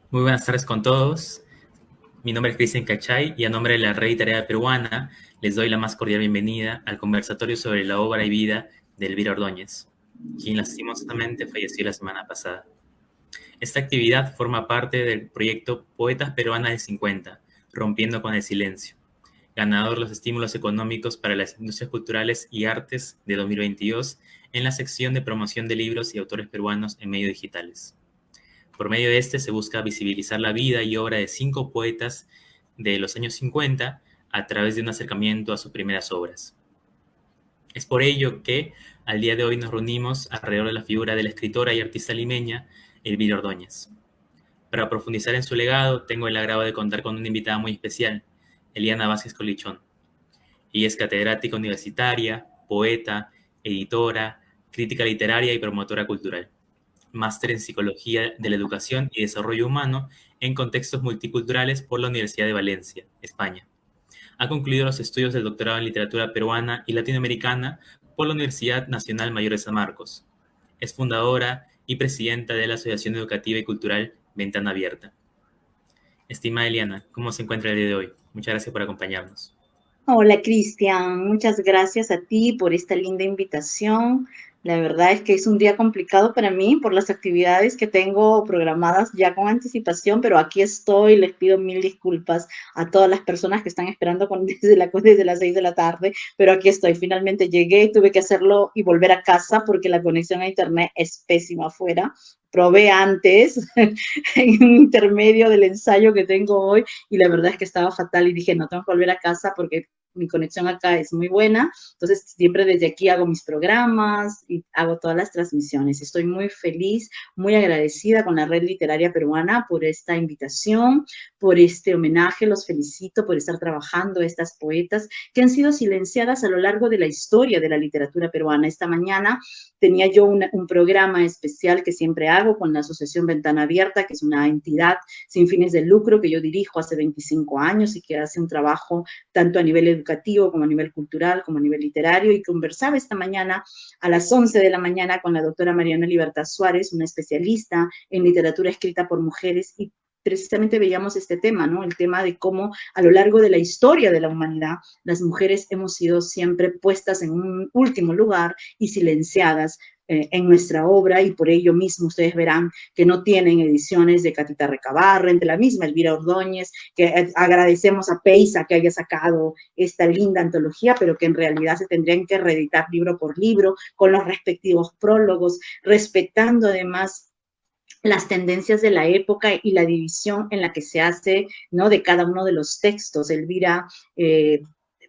Muy buenas tardes con todos. Mi nombre es Cristian Cachay y a nombre de la Red Literaria Peruana les doy la más cordial bienvenida al conversatorio sobre la obra y vida de Elvira Ordóñez, quien lastimosamente falleció la semana pasada. Esta actividad forma parte del proyecto Poetas Peruanas de 50, Rompiendo con el Silencio, ganador de los estímulos económicos para las industrias culturales y artes de 2022 en la sección de promoción de libros y autores peruanos en medios digitales. Por medio de este se busca visibilizar la vida y obra de 5 poetas de los años 50 a través de un acercamiento a sus primeras obras. Es por ello que al día de hoy nos reunimos alrededor de la figura de la escritora y artista limeña Elvira Ordóñez. Para profundizar en su legado, tengo el agrado de contar con una invitada muy especial, Eliana Vázquez Colichón. Ella es catedrática universitaria, poeta, editora, crítica literaria y promotora cultural. Máster en Psicología de la Educación y Desarrollo Humano en Contextos Multiculturales por la Universidad de Valencia, España. Ha concluido los estudios del doctorado en Literatura Peruana y Latinoamericana por la Universidad Nacional Mayor de San Marcos. Es fundadora y presidenta de la Asociación Educativa y Cultural Ventana Abierta. Estimada Eliana, ¿cómo se encuentra el día de hoy? Muchas gracias por acompañarnos. Hola Cristian, muchas gracias a ti por esta linda invitación. La verdad es que es un día complicado para mí por las actividades que tengo programadas ya con anticipación, pero aquí estoy. Les pido mil disculpas a todas las personas que están esperando desde las 6 de la tarde, pero aquí estoy. Finalmente llegué, tuve que hacerlo y volver a casa porque la conexión a internet es pésima afuera. Probé antes en un intermedio del ensayo que tengo hoy y la verdad es que estaba fatal y dije, no, tengo que volver a casa porque mi conexión acá es muy buena, entonces siempre desde aquí hago mis programas y hago todas las transmisiones. Estoy muy feliz, muy agradecida con la Red Literaria Peruana por esta invitación, por este homenaje, los felicito por estar trabajando estas poetas que han sido silenciadas a lo largo de la historia de la literatura peruana. Esta mañana tenía yo un programa especial que siempre hago con la Asociación Ventana Abierta, que es una entidad sin fines de lucro que yo dirijo hace 25 años y que hace un trabajo tanto a nivel educativo como a nivel cultural, como a nivel literario, y conversaba esta mañana a las 11 de la mañana con la doctora Mariana Libertad Suárez, una especialista en literatura escrita por mujeres, y precisamente veíamos este tema, ¿no? El tema de cómo a lo largo de la historia de la humanidad las mujeres hemos sido siempre puestas en un último lugar y silenciadas en nuestra obra, y por ello mismo ustedes verán que no tienen ediciones de Catita Recabarren, de la misma Elvira Ordóñez, que agradecemos a Peisa que haya sacado esta linda antología, pero que en realidad se tendrían que reeditar libro por libro, con los respectivos prólogos, respetando además las tendencias de la época y la división en la que se hace, ¿no?, de cada uno de los textos. Elvira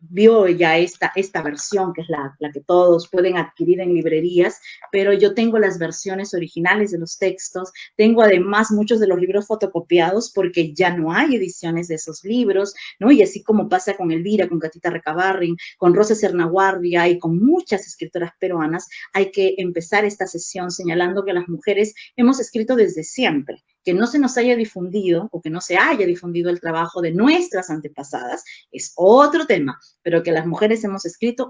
vio ya esta versión, que es la que todos pueden adquirir en librerías, pero yo tengo las versiones originales de los textos, tengo además muchos de los libros fotocopiados porque ya no hay ediciones de esos libros, ¿no? Y así como pasa con Elvira, con Catita Recabarren, con Rosa Sernaguardia y con muchas escritoras peruanas, hay que empezar esta sesión señalando que las mujeres hemos escrito desde siempre, que no se nos haya difundido o que no se haya difundido el trabajo de nuestras antepasadas es otro tema, pero que las mujeres hemos escrito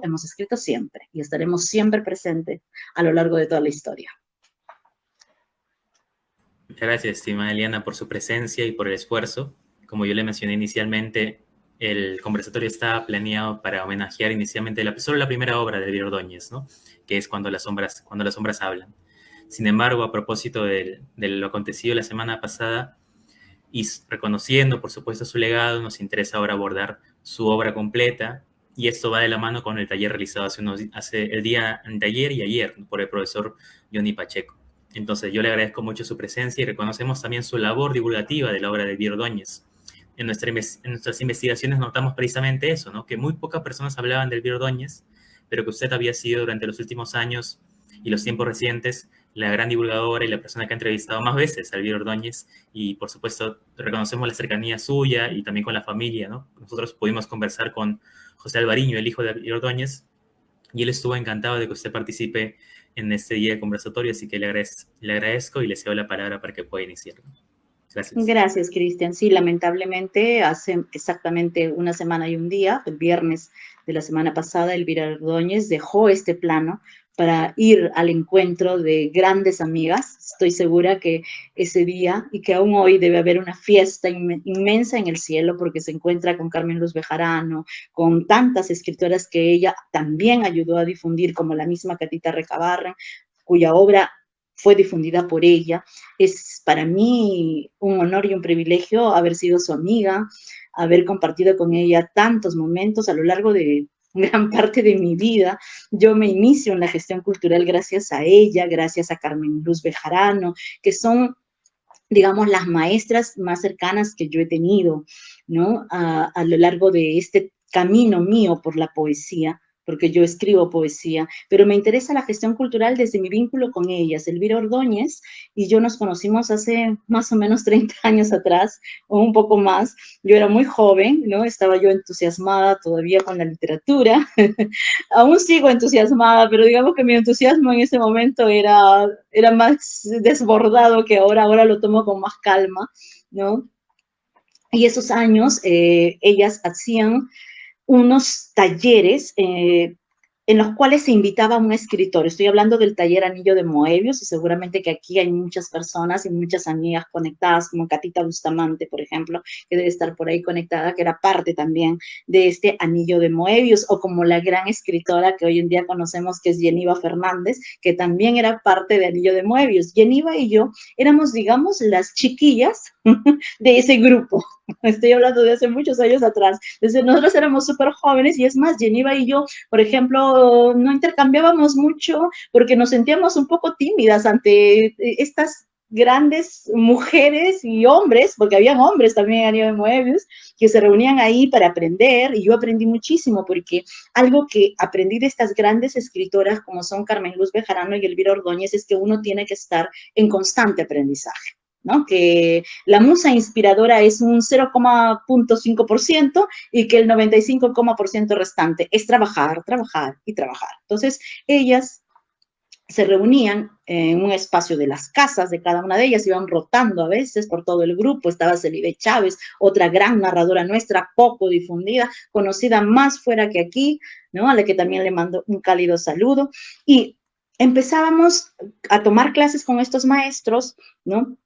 siempre y estaremos siempre presentes a lo largo de toda la historia. Muchas gracias, estimada Eliana, por su presencia y por el esfuerzo. Como yo le mencioné inicialmente, el conversatorio estaba planeado para homenajear inicialmente solo la primera obra de Elvira Ordóñez, ¿no? Que es Cuando las sombras hablan. Sin embargo, a propósito de lo acontecido la semana pasada, y reconociendo, por supuesto, su legado, nos interesa ahora abordar su obra completa, y esto va de la mano con el taller realizado hace el día de ayer y ayer, ¿no?, por el profesor Johnny Pacheco. Entonces, yo le agradezco mucho su presencia y reconocemos también su labor divulgativa de la obra de Elvira Ordóñez. En nuestras investigaciones notamos precisamente eso, ¿no?, que muy pocas personas hablaban de Elvira Ordóñez, pero que usted había sido durante los últimos años y los tiempos recientes la gran divulgadora y la persona que ha entrevistado más veces a Elvira Ordóñez, y por supuesto reconocemos la cercanía suya y también con la familia, ¿no? Nosotros pudimos conversar con José Alvariño, el hijo de Elvira Ordóñez, y él estuvo encantado de que usted participe en este día de conversatorio, así que le agradezco y le cedo la palabra para que pueda iniciar. Gracias. Gracias, Cristian. Sí, lamentablemente hace exactamente una semana y un día, el viernes de la semana pasada, Elvira Ordóñez dejó este plano para ir al encuentro de grandes amigas. Estoy segura que ese día, y que aún hoy debe haber una fiesta inmensa en el cielo, porque se encuentra con Carmen Luz Bejarano, con tantas escritoras que ella también ayudó a difundir, como la misma Catita Recabarren, cuya obra fue difundida por ella. Es para mí un honor y un privilegio haber sido su amiga, haber compartido con ella tantos momentos a lo largo de gran parte de mi vida. Yo me inicio en la gestión cultural gracias a ella, gracias a Carmen Luz Bejarano, que son, digamos, las maestras más cercanas que yo he tenido, ¿no? A lo largo de este camino mío por la poesía, porque yo escribo poesía, pero me interesa la gestión cultural desde mi vínculo con ellas. Elvira Ordóñez y yo nos conocimos hace más o menos 30 años atrás, o un poco más. Yo era muy joven, ¿no? Estaba yo entusiasmada todavía con la literatura. Aún sigo entusiasmada, pero digamos que mi entusiasmo en ese momento era más desbordado que ahora lo tomo con más calma, ¿no? Y esos años ellas hacían unos talleres en los cuales se invitaba a un escritor. Estoy hablando del taller Anillo de Moebius, y seguramente que aquí hay muchas personas y muchas amigas conectadas, como Catita Bustamante, por ejemplo, que debe estar por ahí conectada, que era parte también de este Anillo de Moebius, o como la gran escritora que hoy en día conocemos, que es Yeniva Fernández, que también era parte de Anillo de Moebius. Yeniva y yo éramos, digamos, las chiquillas de ese grupo. Estoy hablando de hace muchos años atrás. Desde nosotros éramos súper jóvenes, y es más, Yeniva y yo, por ejemplo, no intercambiábamos mucho porque nos sentíamos un poco tímidas ante estas grandes mujeres y hombres, porque habían hombres también a nivel de Moebius, que se reunían ahí para aprender, y yo aprendí muchísimo, porque algo que aprendí de estas grandes escritoras como son Carmen Luz Bejarano y Elvira Ordóñez es que uno tiene que estar en constante aprendizaje, ¿no? Que la musa inspiradora es un 0,5% y que el 95% restante es trabajar, trabajar y trabajar. Entonces, ellas se reunían en un espacio de las casas de cada una de ellas, iban rotando a veces por todo el grupo. Estaba Celide Chávez, otra gran narradora nuestra, poco difundida, conocida más fuera que aquí, ¿no? A la que también le mando un cálido saludo. Y empezábamos a tomar clases con estos maestros, ¿no?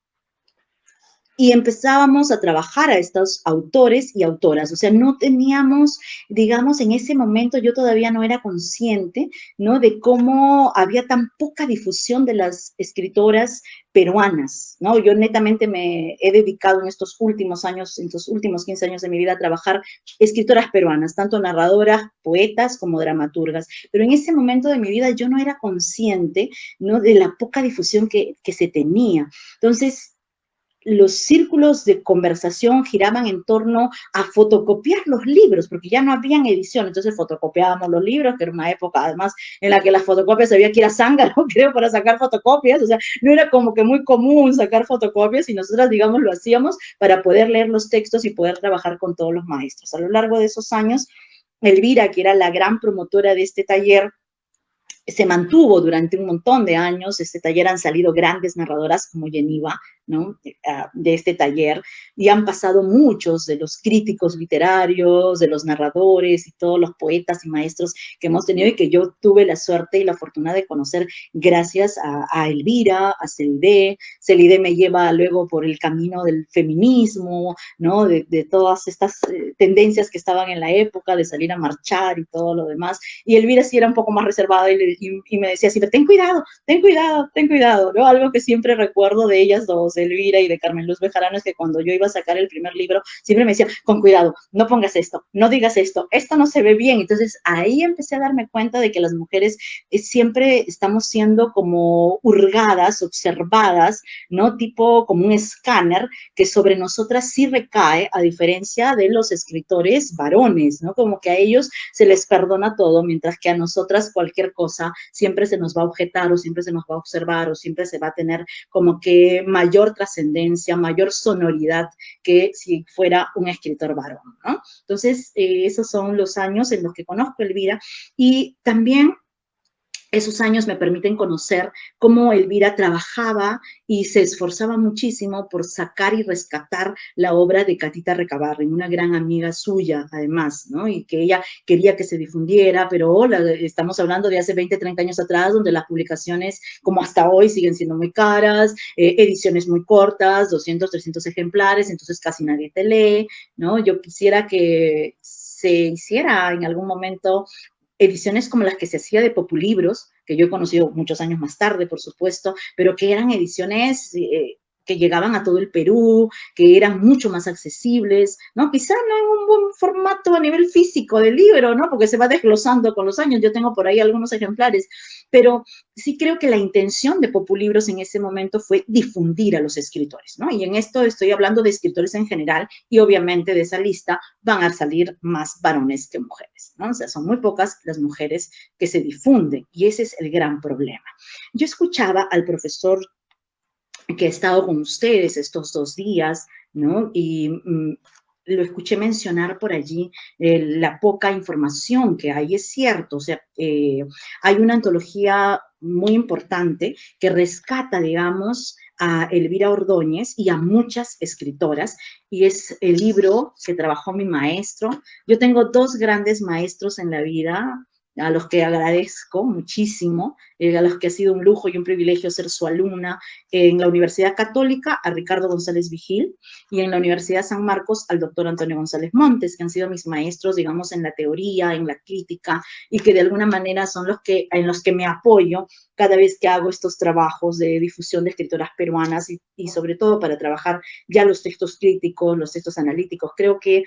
Y empezábamos a trabajar a estos autores y autoras. O sea, no teníamos, digamos, en ese momento yo todavía no era consciente, ¿no? De cómo había tan poca difusión de las escritoras peruanas, ¿no? Yo netamente me he dedicado en estos últimos años, en estos últimos 15 años de mi vida, a trabajar escritoras peruanas, tanto narradoras, poetas como dramaturgas. Pero en ese momento de mi vida yo no era consciente, ¿no? De la poca difusión que se tenía. Entonces, los círculos de conversación giraban en torno a fotocopiar los libros, porque ya no habían edición. Entonces fotocopiábamos los libros, que era una época además en la que las fotocopias había que ir a Zángaro, creo, para sacar fotocopias. O sea, no era como que muy común sacar fotocopias, y nosotras, digamos, lo hacíamos para poder leer los textos y poder trabajar con todos los maestros. A lo largo de esos años, Elvira, que era la gran promotora de este taller, se mantuvo durante un montón de años. Este taller han salido grandes narradoras como Yeniva, ¿no? De este taller, y han pasado muchos de los críticos literarios, de los narradores y todos los poetas y maestros que hemos tenido, y que yo tuve la suerte y la fortuna de conocer gracias a Elvira, a Celide. Celide me lleva luego por el camino del feminismo, ¿no? De todas estas tendencias que estaban en la época, de salir a marchar y todo lo demás. Y Elvira sí era un poco más reservada, y me decía siempre, ten cuidado, ten cuidado, ten cuidado, ¿no? Algo que siempre recuerdo de ellas dos, de Elvira y de Carmen Luz Bejarano, es que cuando yo iba a sacar el primer libro, siempre me decía, con cuidado, no pongas esto, no digas esto no se ve bien. Entonces ahí empecé a darme cuenta de que las mujeres siempre estamos siendo como hurgadas, observadas, ¿no? Tipo como un escáner que sobre nosotras sí recae, a diferencia de los escritores varones, ¿no? Como que a ellos se les perdona todo, mientras que a nosotras cualquier cosa siempre se nos va a objetar, o siempre se nos va a observar, o siempre se va a tener como que mayor trascendencia, mayor sonoridad que si fuera un escritor varón, ¿no? Entonces, esos son los años en los que conozco a Elvira. Y también esos años me permiten conocer cómo Elvira trabajaba y se esforzaba muchísimo por sacar y rescatar la obra de Catita Recabarren, una gran amiga suya, además, ¿no? Y que ella quería que se difundiera, pero estamos hablando de hace 20, 30 años atrás, donde las publicaciones, como hasta hoy, siguen siendo muy caras, ediciones muy cortas, 200, 300 ejemplares, entonces casi nadie te lee, ¿no? Yo quisiera que se hiciera en algún momento ediciones como las que se hacía de Populibros, que yo he conocido muchos años más tarde, por supuesto, pero que eran ediciones que llegaban a todo el Perú, que eran mucho más accesibles, ¿no? Quizá no en un buen formato a nivel físico del libro, ¿no? Porque se va desglosando con los años, yo tengo por ahí algunos ejemplares, pero sí creo que la intención de Populibros en ese momento fue difundir a los escritores, ¿no? Y en esto estoy hablando de escritores en general y obviamente de esa lista van a salir más varones que mujeres, ¿no? O sea, son muy pocas las mujeres que se difunden y ese es el gran problema. Yo escuchaba al profesor que ha estado con ustedes estos 2 días, ¿no? Y lo escuché mencionar por allí la poca información que hay, es cierto, o sea, hay una antología muy importante que rescata, digamos, a Elvira Ordóñez y a muchas escritoras, y es el libro que trabajó mi maestro. Yo tengo 2 grandes maestros en la vida, a los que agradezco muchísimo, a los que ha sido un lujo y un privilegio ser su alumna en la Universidad Católica, a Ricardo González Vigil, y en la Universidad San Marcos, al doctor Antonio González Montes, que han sido mis maestros, digamos, en la teoría, en la crítica, y que de alguna manera son en los que me apoyo cada vez que hago estos trabajos de difusión de escritoras peruanas y sobre todo para trabajar ya los textos críticos, los textos analíticos. Creo que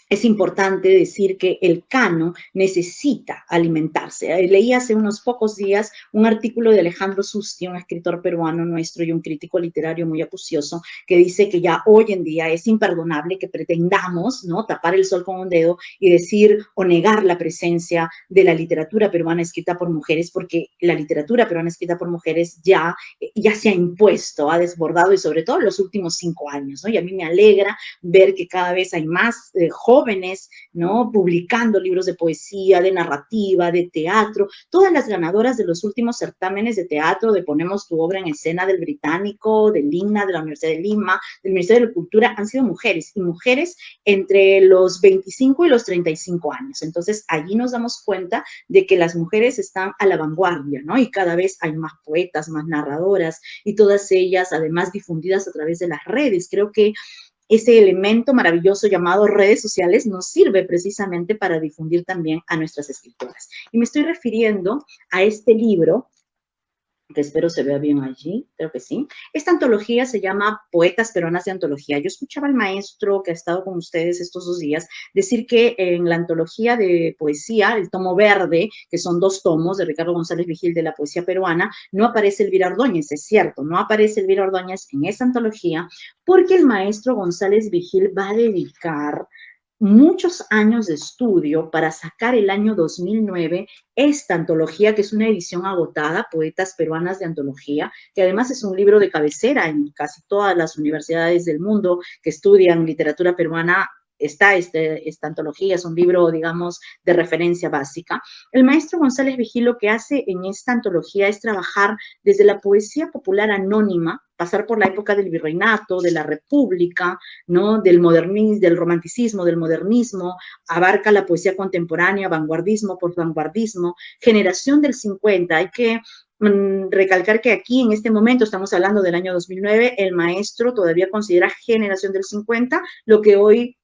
es importante decir que el canon necesita alimentarse. Leí hace unos pocos días un artículo de Alejandro Susti, un escritor peruano nuestro y un crítico literario muy acucioso, que dice que ya hoy en día es imperdonable que pretendamos, ¿no?, tapar el sol con un dedo y decir o negar la presencia de la literatura peruana escrita por mujeres, porque la literatura peruana escrita por mujeres ya se ha impuesto, ha desbordado, y sobre todo en los últimos 5 años, ¿no? Y a mí me alegra ver que cada vez hay más jóvenes, ¿no?, publicando libros de poesía, de narrativa, de teatro. Todas las ganadoras de los últimos certámenes de teatro, de Ponemos tu obra en escena, del Británico, del INA, de la Universidad de Lima, del Ministerio de Cultura, han sido mujeres, y mujeres entre los 25 y los 35 años. Entonces, allí nos damos cuenta de que las mujeres están a la vanguardia, ¿no? Y cada vez hay más poetas, más narradoras, y todas ellas, además, difundidas a través de las redes. Creo que ese elemento maravilloso llamado redes sociales nos sirve precisamente para difundir también a nuestras escritoras. Y me estoy refiriendo a este libro, que espero se vea bien allí, creo que sí. Esta antología se llama Poetas Peruanas de Antología. Yo escuchaba al maestro que ha estado con ustedes estos 2 días decir que en la antología de poesía, el tomo verde, que son 2 tomos de Ricardo González Vigil de la poesía peruana, no aparece Elvira Ordóñez. Es cierto, no aparece Elvira Ordóñez en esa antología porque el maestro González Vigil va a dedicar muchos años de estudio para sacar el año 2009 esta antología, que es una edición agotada, Poetas Peruanas de Antología, que además es un libro de cabecera en casi todas las universidades del mundo que estudian literatura peruana. Esta antología es un libro, digamos, de referencia básica. El maestro González Vigil lo que hace en esta antología es trabajar desde la poesía popular anónima, pasar por la época del virreinato, de la república, ¿no?, del modernismo, del romanticismo, del modernismo, abarca la poesía contemporánea, vanguardismo, posvanguardismo, generación del 50. Hay que recalcar que aquí en este momento estamos hablando del año 2009, el maestro todavía considera generación del 50, lo que hoy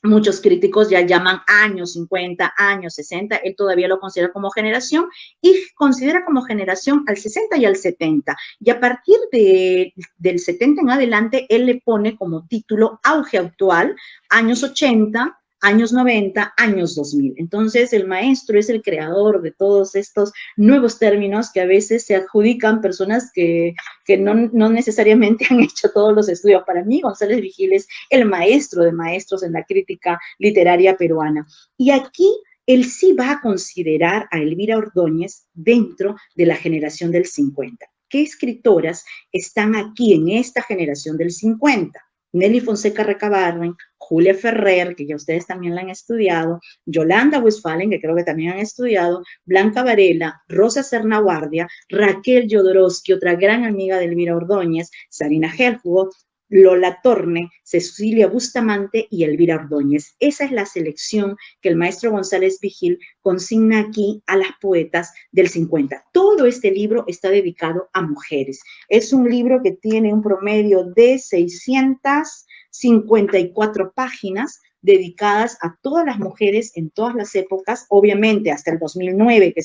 muchos críticos ya llaman años 50, años 60, él todavía lo considera como generación y considera como generación al 60 y al 70. Y a partir del 70 en adelante, él le pone como título Auge Actual, años 80, años 90, años 2000. Entonces, el maestro es el creador de todos estos nuevos términos que a veces se adjudican personas que no necesariamente han hecho todos los estudios. Para mí, González Vigil es el maestro de maestros en la crítica literaria peruana. Y aquí él sí va a considerar a Elvira Ordóñez dentro de la generación del 50. ¿Qué escritoras están aquí en esta generación del 50? Nelly Fonseca Recabarren, Julia Ferrer, que ya ustedes también la han estudiado, Yolanda Westphalen, que creo que también han estudiado, Blanca Varela, Rosa Serna Guardia, Raquel Jodorowsky, otra gran amiga de Elvira Ordóñez, Sarina Helfgo, Lola Torne, Cecilia Bustamante y Elvira Ordóñez. Esa es la selección que el maestro González Vigil consigna aquí a las poetas del 50. Todo este libro está dedicado a mujeres. Es un libro que tiene un promedio de 654 páginas dedicadas a todas las mujeres en todas las épocas, obviamente hasta el 2009 que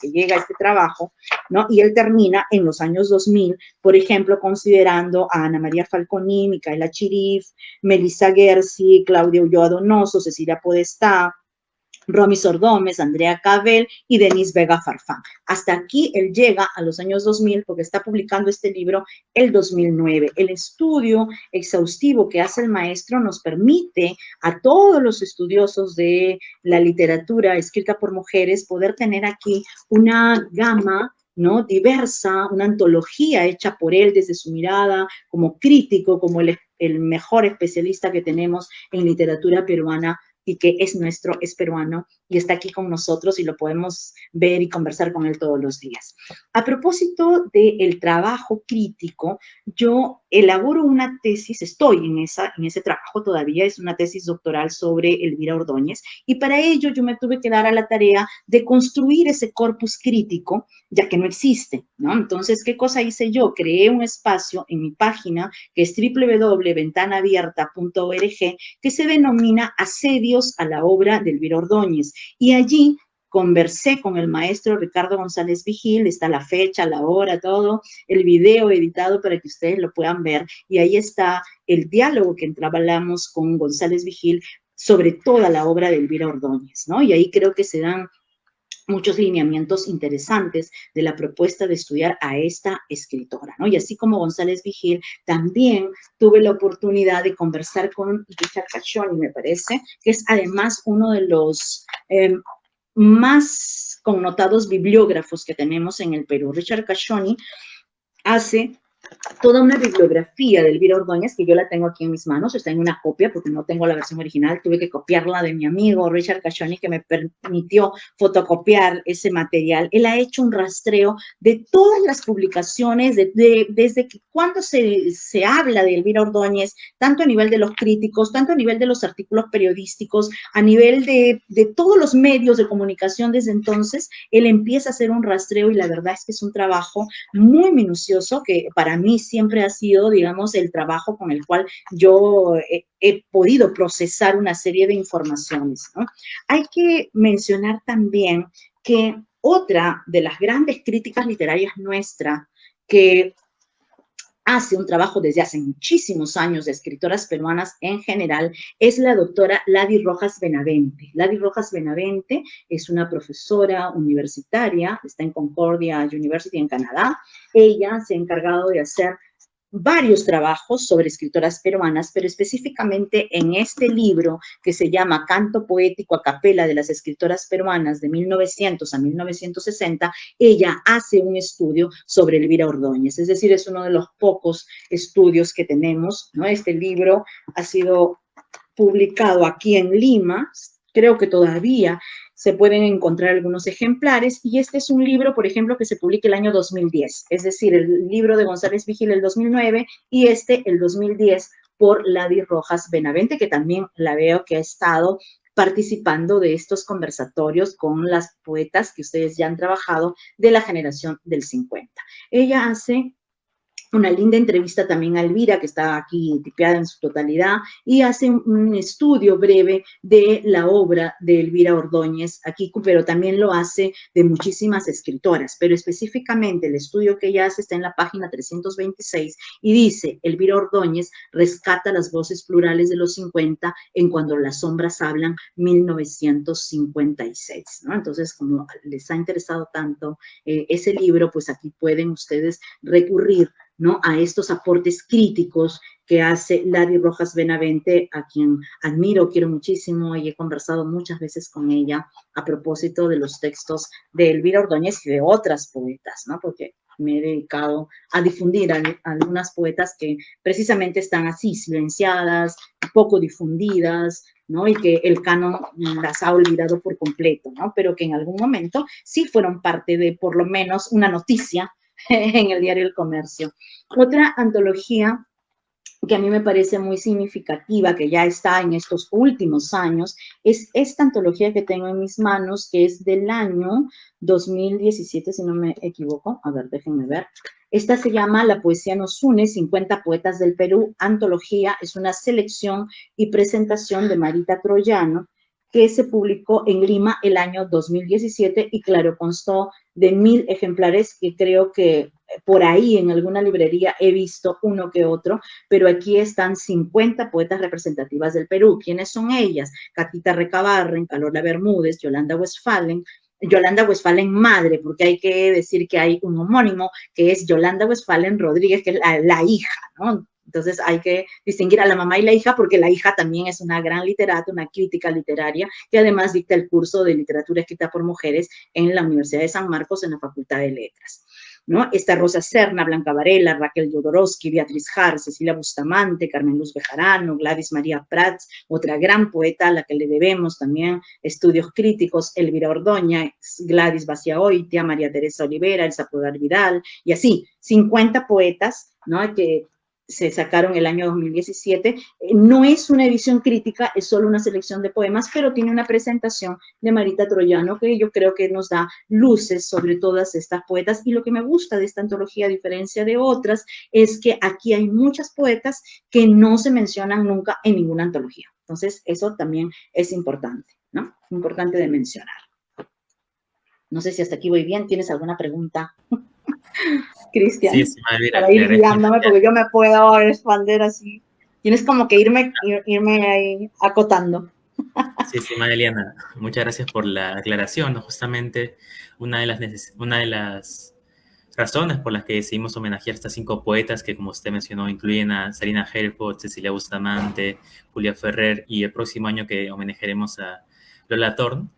llega este trabajo, ¿no? Y él termina en los años 2000, por ejemplo, considerando a Ana María Falconi, Micaela Chirif, Melissa Gersi, Claudia Ulloa Donoso, Cecilia Podestá, Romy Sordómez, Andrea Cabel y Denise Vega Farfán. Hasta aquí él llega a los años 2000 porque está publicando este libro el 2009. El estudio exhaustivo que hace el maestro nos permite a todos los estudiosos de la literatura escrita por mujeres poder tener aquí una gama, ¿no?, diversa, una antología hecha por él desde su mirada como crítico, como el mejor especialista que tenemos en literatura peruana y que es peruano y está aquí con nosotros y lo podemos ver y conversar con él todos los días. A propósito del trabajo crítico, yo elaboro una tesis, estoy en ese trabajo todavía, es una tesis doctoral sobre Elvira Ordóñez, y para ello yo me tuve que dar a la tarea de construir ese corpus crítico, ya que no existe, ¿no? Entonces, ¿qué cosa hice yo? Creé un espacio en mi página, que es www.ventanaabierta.org, que se denomina Asedios a la obra de Elvira Ordóñez, y allí conversé con el maestro Ricardo González Vigil, está la fecha, la hora, todo, el video editado para que ustedes lo puedan ver, y ahí está el diálogo que entablamos con González Vigil sobre toda la obra de Elvira Ordóñez, ¿no? Y ahí creo que se dan muchos lineamientos interesantes de la propuesta de estudiar a esta escritora, ¿no? Y así como González Vigil, también tuve la oportunidad de conversar con Richard Cachoni, me parece, que es además uno de los más connotados bibliógrafos que tenemos en el Perú. Richard Cachoni hace toda una bibliografía de Elvira Ordóñez, que yo la tengo aquí en mis manos, está en una copia, porque no tengo la versión original, tuve que copiarla de mi amigo Richard Cachoni, que me permitió fotocopiar ese material. Él ha hecho un rastreo de todas las publicaciones, desde que cuando se habla de Elvira Ordóñez, tanto a nivel de los críticos, tanto a nivel de los artículos periodísticos, a nivel de todos los medios de comunicación desde entonces, él empieza a hacer un rastreo y la verdad es que es un trabajo muy minucioso que para mí siempre ha sido, digamos, el trabajo con el cual yo he podido procesar una serie de informaciones, ¿no? Hay que mencionar también que otra de las grandes críticas literarias nuestra, que hace un trabajo desde hace muchísimos años de escritoras peruanas en general, es la doctora Lady Rojas Benavente. Lady Rojas Benavente es una profesora universitaria, está en Concordia University en Canadá. Ella se ha encargado de hacer varios trabajos sobre escritoras peruanas, pero específicamente en este libro que se llama Canto Poético a Capela de las Escritoras Peruanas de 1900 a 1960, ella hace un estudio sobre Elvira Ordóñez, es decir, es uno de los pocos estudios que tenemos, ¿no? Este libro ha sido publicado aquí en Lima, creo que todavía se pueden encontrar algunos ejemplares, y este es un libro, por ejemplo, que se publica el año 2010, es decir, el libro de González Vigil el 2009 y este el 2010 por Lady Rojas Benavente, que también la veo que ha estado participando de estos conversatorios con las poetas que ustedes ya han trabajado de la generación del 50. Ella hace una linda entrevista también a Elvira, que está aquí tipeada en su totalidad, y hace un estudio breve de la obra de Elvira Ordóñez aquí, pero también lo hace de muchísimas escritoras, pero específicamente el estudio que ella hace está en la página 326 y dice: Elvira Ordóñez rescata las voces plurales de los 50 en Cuando las sombras hablan, 1956, ¿no? Entonces, como les ha interesado tanto ese libro, pues aquí pueden ustedes recurrir, ¿no?, a estos aportes críticos que hace Ladi Rojas Benavente, a quien admiro, quiero muchísimo y he conversado muchas veces con ella a propósito de los textos de Elvira Ordóñez y de otras poetas, ¿no? Porque me he dedicado a difundir a algunas poetas que precisamente están así, silenciadas, poco difundidas, ¿no? Y que el canon las ha olvidado por completo, ¿no? Pero que en algún momento sí fueron parte de, por lo menos, una noticia en el diario El Comercio. Otra antología que a mí me parece muy significativa, que ya está en estos últimos años, es esta antología que tengo en mis manos, que es del año 2017, si no me equivoco. A ver, déjenme ver. Esta se llama La poesía nos une, 50 poetas del Perú, antología. Es una selección y presentación de Marita Troyano, que se publicó en Lima el año 2017 y claro, constó de 1000 ejemplares, que creo que por ahí en alguna librería he visto uno que otro, pero aquí están 50 poetas representativas del Perú. ¿Quiénes son ellas? Catita Recabarren, Carola Bermúdez, Yolanda Westphalen madre, porque hay que decir que hay un homónimo que es Yolanda Westphalen Rodríguez, que es la hija, ¿no? Entonces hay que distinguir a la mamá y la hija, porque la hija también es una gran literata, una crítica literaria, que además dicta el curso de literatura escrita por mujeres en la Universidad de San Marcos, en la Facultad de Letras, ¿no? Está Rosa Serna, Blanca Varela, Raquel Jodorowsky, Beatriz Har, Cecilia Bustamante, Carmen Luz Bejarano, Gladys María Prats, otra gran poeta a la que le debemos también estudios críticos, Elvira Ordóñez, Gladys Baciaoitia, María Teresa Olivera, Elsa Podar Vidal, y así, 50 poetas, ¿no? Que se sacaron el año 2017. No es una edición crítica, es solo una selección de poemas, pero tiene una presentación de Marita Troyano que yo creo que nos da luces sobre todas estas poetas. Y lo que me gusta de esta antología, a diferencia de otras, es que aquí hay muchas poetas que no se mencionan nunca en ninguna antología. Entonces, eso también es importante, ¿no? Importante de mencionar. No sé si hasta aquí voy bien. ¿Tienes alguna pregunta? Cristian, Sí, para ir guiándome, porque yo me puedo expandir así. Tienes como que irme ahí acotando. Sí, Eliana, muchas gracias por la aclaración, ¿no? Justamente una de las razones por las que decidimos homenajear a estas 5 poetas que, como usted mencionó, incluyen a Sarina Herford, Cecilia Bustamante, Julia Ferrer, y el próximo año que homenajearemos a Lola Thorne,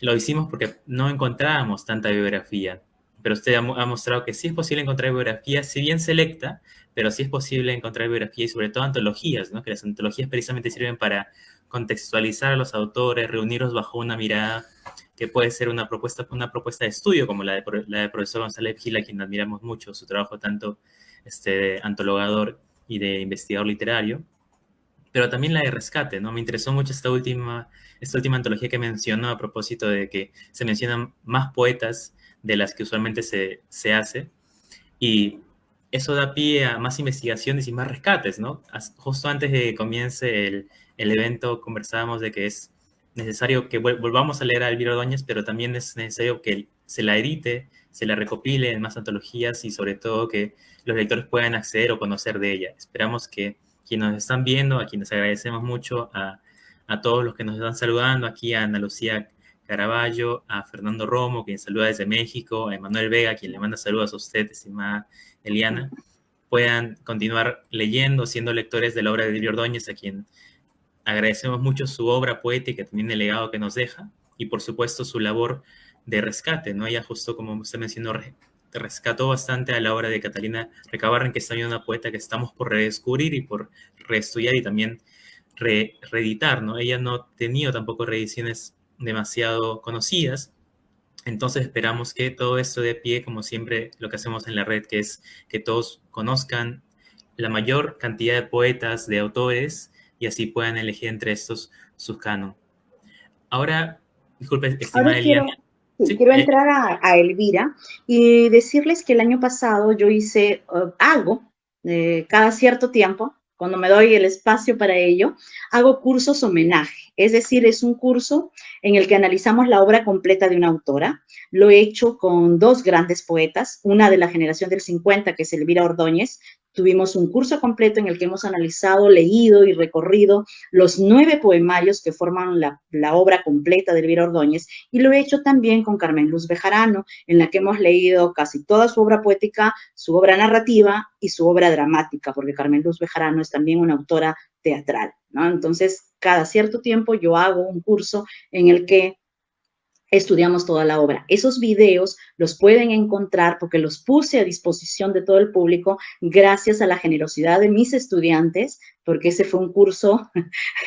lo hicimos porque no encontrábamos tanta biografía, pero usted ha mostrado que sí es posible encontrar biografía, si bien selecta, pero sí es posible encontrar biografía y sobre todo antologías, ¿no? Que las antologías precisamente sirven para contextualizar a los autores, reunirlos bajo una mirada que puede ser una propuesta de estudio, como la del profesor González Gil, a quien admiramos mucho, su trabajo tanto de antologador y de investigador literario, pero también la de rescate, ¿no? Me interesó mucho esta última antología que mencionó a propósito de que se mencionan más poetas de las que usualmente se hace, y eso da pie a más investigaciones y más rescates, ¿no? Justo antes de que comience el evento conversábamos de que es necesario que volvamos a leer a Elvira Ordóñez, pero también es necesario que se la edite, se la recopile en más antologías y sobre todo que los lectores puedan acceder o conocer de ella. Esperamos que quienes nos están viendo, a quienes agradecemos mucho, a todos los que nos están saludando, aquí a Ana Lucía Caraballo, a Fernando Romo, quien saluda desde México, a Emanuel Vega, quien le manda saludos a usted, estimada Eliana, puedan continuar leyendo, siendo lectores de la obra de Elvira Ordóñez, a quien agradecemos mucho su obra poética, también el legado que nos deja, y por supuesto su labor de rescate, ¿no? Ella justo, como usted mencionó, rescató bastante a la obra de Catalina Recabarren, que es también una poeta que estamos por redescubrir y por reestudiar y también reeditar, ¿no? Ella no ha tenido tampoco reediciones demasiado conocidas, entonces esperamos que todo esto dé pie, como siempre lo que hacemos en la red, que es que todos conozcan la mayor cantidad de poetas, de autores, y así puedan elegir entre estos sus canon. Ahora, disculpe, estimada Eliana. Quiero entrar a Elvira y decirles que el año pasado yo hice algo, cada cierto tiempo, cuando me doy el espacio para ello, hago cursos homenaje. Es decir, es un curso en el que analizamos la obra completa de una autora. Lo he hecho con 2 grandes poetas, una de la generación del 50, que es Elvira Ordóñez, Tuvimos un curso completo en el que hemos analizado, leído y recorrido los 9 poemarios que forman la obra completa de Elvira Ordóñez, y lo he hecho también con Carmen Luz Bejarano, en la que hemos leído casi toda su obra poética, su obra narrativa y su obra dramática, porque Carmen Luz Bejarano es también una autora teatral, ¿no? Entonces, cada cierto tiempo yo hago un curso en el que estudiamos toda la obra. Esos videos los pueden encontrar porque los puse a disposición de todo el público gracias a la generosidad de mis estudiantes, porque ese fue un curso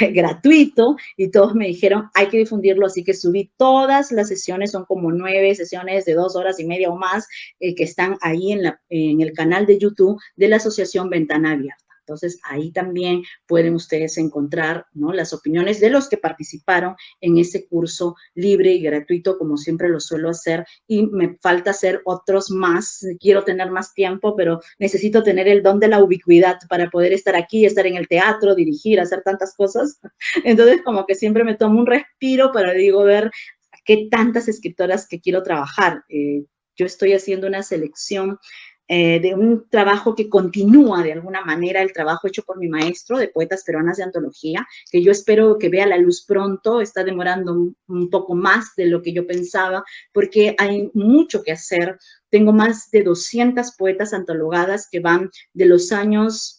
gratuito y todos me dijeron, hay que difundirlo, así que subí todas las sesiones, son como 9 sesiones de 2 horas y media o más, que están ahí en el canal de YouTube de la Asociación Ventana Abierta. Entonces, ahí también pueden ustedes encontrar, ¿no?, las opiniones de los que participaron en ese curso libre y gratuito, como siempre lo suelo hacer, y me falta hacer otros más. Quiero tener más tiempo, pero necesito tener el don de la ubicuidad para poder estar aquí, estar en el teatro, dirigir, hacer tantas cosas. Entonces, como que siempre me tomo un respiro para, digo, ver qué tantas escritoras que quiero trabajar. Yo estoy haciendo una selección de un trabajo que continúa de alguna manera el trabajo hecho por mi maestro de poetas peruanas de antología, que yo espero que vea la luz pronto. Está demorando un poco más de lo que yo pensaba, porque hay mucho que hacer. Tengo más de 200 poetas antologadas que van de los años,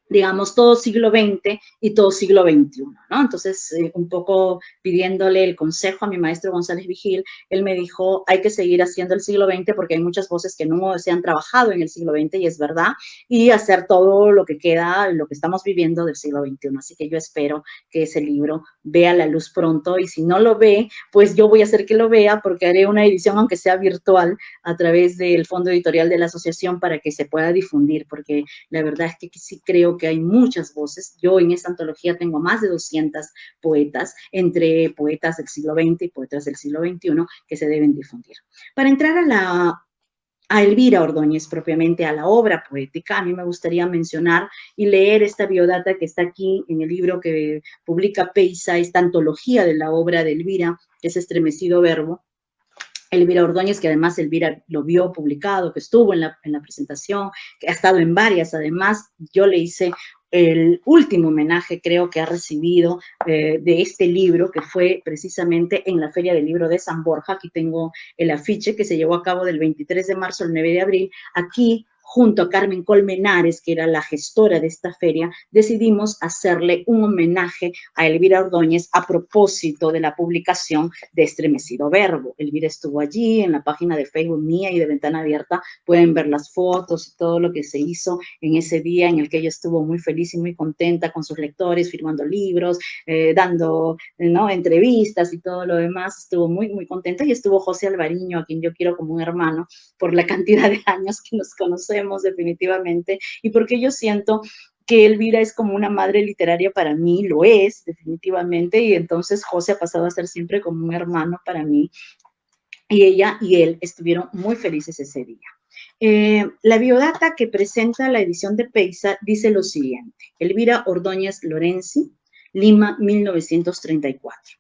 digamos, todo siglo XX y todo siglo XXI, ¿no? Entonces, un poco pidiéndole el consejo a mi maestro González Vigil, él me dijo, hay que seguir haciendo el siglo XX porque hay muchas voces que no se han trabajado en el siglo XX, y es verdad, y hacer todo lo que queda, lo que estamos viviendo del siglo XXI. Así que yo espero que ese libro vea la luz pronto, y si no lo ve, pues yo voy a hacer que lo vea, porque haré una edición, aunque sea virtual, a través del fondo editorial de la asociación para que se pueda difundir, porque la verdad es que sí creo que hay muchas voces. Yo en esta antología tengo más de 200 poetas, entre poetas del siglo XX y poetas del siglo XXI, que se deben difundir. Para entrar a Elvira Ordóñez, propiamente a la obra poética, a mí me gustaría mencionar y leer esta biodata que está aquí en el libro que publica Peisa, esta antología de la obra de Elvira, que es Estremecido Verbo. Elvira Ordóñez, que además Elvira lo vio publicado, que estuvo en la presentación, que ha estado en varias. Además, yo le hice el último homenaje, creo, que ha recibido de este libro, que fue precisamente en la Feria del Libro de San Borja. Aquí tengo el afiche que se llevó a cabo del 23 de marzo al 9 de abril. Aquí, junto a Carmen Colmenares, que era la gestora de esta feria, decidimos hacerle un homenaje a Elvira Ordóñez a propósito de la publicación de Estremecido Verbo. Elvira estuvo allí en la página de Facebook mía y de Ventana Abierta. Pueden ver las fotos y todo lo que se hizo en ese día en el que ella estuvo muy feliz y muy contenta con sus lectores, firmando libros, dando, ¿no?, entrevistas y todo lo demás. Estuvo muy, muy contenta, y estuvo José Alvariño, a quien yo quiero como un hermano por la cantidad de años que nos conocemos definitivamente, y porque yo siento que Elvira es como una madre literaria para mí. Lo es definitivamente, y entonces José ha pasado a ser siempre como un hermano para mí, y ella y él estuvieron muy felices ese día. La biodata que presenta la edición de Peisa dice lo siguiente: Elvira Ordóñez Lorenzi, Lima, 1934.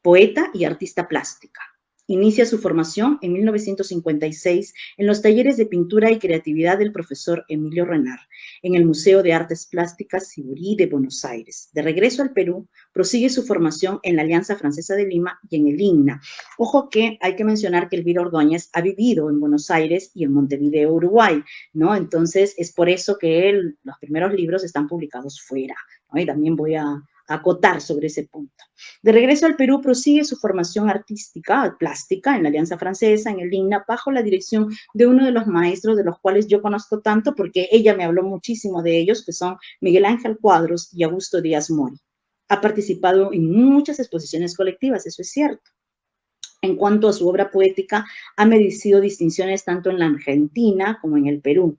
Poeta y artista plástica. Inicia su formación en 1956 en los talleres de pintura y creatividad del profesor Emilio Renard, en el Museo de Artes Plásticas Siburi de Buenos Aires. De regreso al Perú, prosigue su formación en la Alianza Francesa de Lima y en el INNA. Ojo que hay que mencionar que Elvira Ordóñez ha vivido en Buenos Aires y en Montevideo, Uruguay, ¿no? Entonces, es por eso que los primeros libros están publicados fuera, ¿no? Y también voy a acotar sobre ese punto. De regreso al Perú, prosigue su formación artística, plástica, en la Alianza Francesa, en el INNA, bajo la dirección de uno de los maestros de los cuales yo conozco tanto, porque ella me habló muchísimo de ellos, que son Miguel Ángel Cuadros y Augusto Díaz Mori. Ha participado en muchas exposiciones colectivas, eso es cierto. En cuanto a su obra poética, ha merecido distinciones tanto en la Argentina como en el Perú.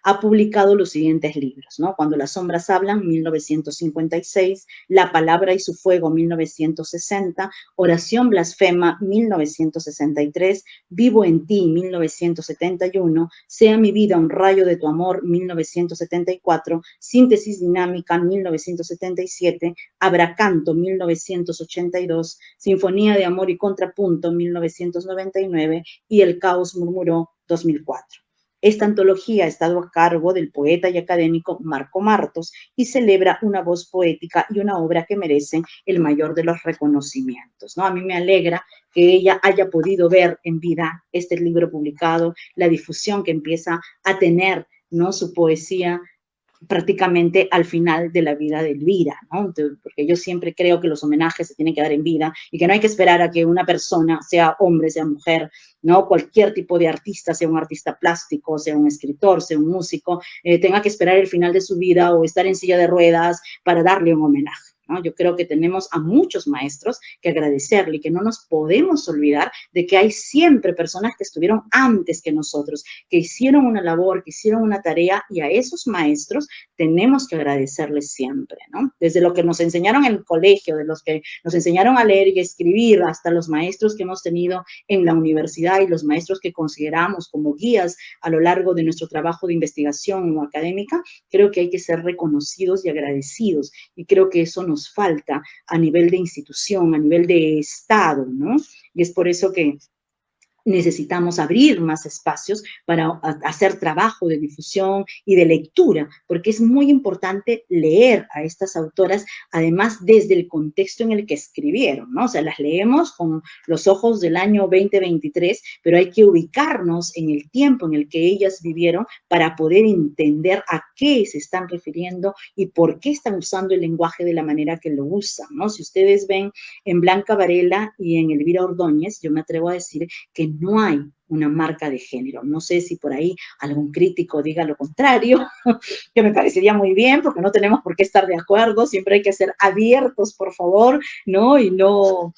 Ha publicado los siguientes libros, ¿no? Cuando las sombras hablan, 1956, La palabra y su fuego, 1960, Oración blasfema, 1963, Vivo en ti, 1971, Sea mi vida un rayo de tu amor, 1974, Síntesis dinámica, 1977, Abracanto, 1982, Sinfonía de amor y contrapunto, 1999, y El caos murmuró, 2004. Esta antología ha estado a cargo del poeta y académico Marco Martos y celebra una voz poética y una obra que merecen el mayor de los reconocimientos, ¿no? A mí me alegra que ella haya podido ver en vida este libro publicado, la difusión que empieza a tener, ¿no?, su poesía prácticamente al final de la vida de Elvira, ¿no? Entonces, porque yo siempre creo que los homenajes se tienen que dar en vida y que no hay que esperar a que una persona, sea hombre, sea mujer, ¿no?, cualquier tipo de artista, sea un artista plástico, sea un escritor, sea un músico, tenga que esperar el final de su vida o estar en silla de ruedas para darle un homenaje, ¿no? Yo creo que tenemos a muchos maestros que agradecerle y que no nos podemos olvidar de que hay siempre personas que estuvieron antes que nosotros, que hicieron una labor, que hicieron una tarea, y a esos maestros tenemos que agradecerles siempre, ¿no? Desde lo que nos enseñaron en el colegio, de los que nos enseñaron a leer y escribir, hasta los maestros que hemos tenido en la universidad y los maestros que consideramos como guías a lo largo de nuestro trabajo de investigación o académica, creo que hay que ser reconocidos y agradecidos, y creo que eso nos falta a nivel de institución, a nivel de Estado, ¿no? Y es por eso que necesitamos abrir más espacios para hacer trabajo de difusión y de lectura, porque es muy importante leer a estas autoras, además desde el contexto en el que escribieron, ¿no? O sea, las leemos con los ojos del año 2023, pero hay que ubicarnos en el tiempo en el que ellas vivieron para poder entender a qué se están refiriendo y por qué están usando el lenguaje de la manera que lo usan, ¿no? Si ustedes ven en Blanca Varela y en Elvira Ordóñez, yo me atrevo a decir que no hay una marca de género. No sé si por ahí algún crítico diga lo contrario, que me parecería muy bien, porque no tenemos por qué estar de acuerdo, siempre hay que ser abiertos, por favor, ¿no? Y no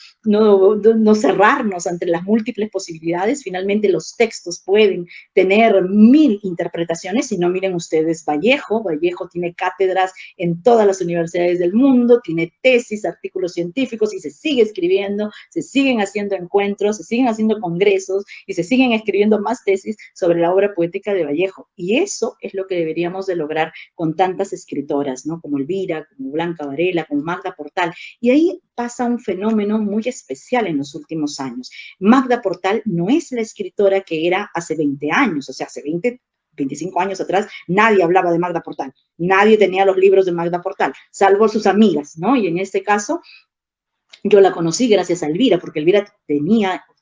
cerrarnos ante las múltiples posibilidades. Finalmente los textos pueden tener 1000 interpretaciones, y no, miren ustedes, Vallejo tiene cátedras en todas las universidades del mundo, tiene tesis, artículos científicos, y se sigue escribiendo, se siguen haciendo encuentros, se siguen haciendo congresos, y se siguen escribiendo más tesis sobre la obra poética de Vallejo. Y eso es lo que deberíamos de lograr con tantas escritoras, ¿no? Como Elvira, como Blanca Varela, como Magda Portal. Y ahí pasa un fenómeno muy especial en los últimos años. Magda Portal no es la escritora que era hace 20 años, o sea, hace 25 años atrás, nadie hablaba de Magda Portal, nadie tenía los libros de Magda Portal, salvo sus amigas, ¿no? Y en este caso, yo la conocí gracias a Elvira, porque Elvira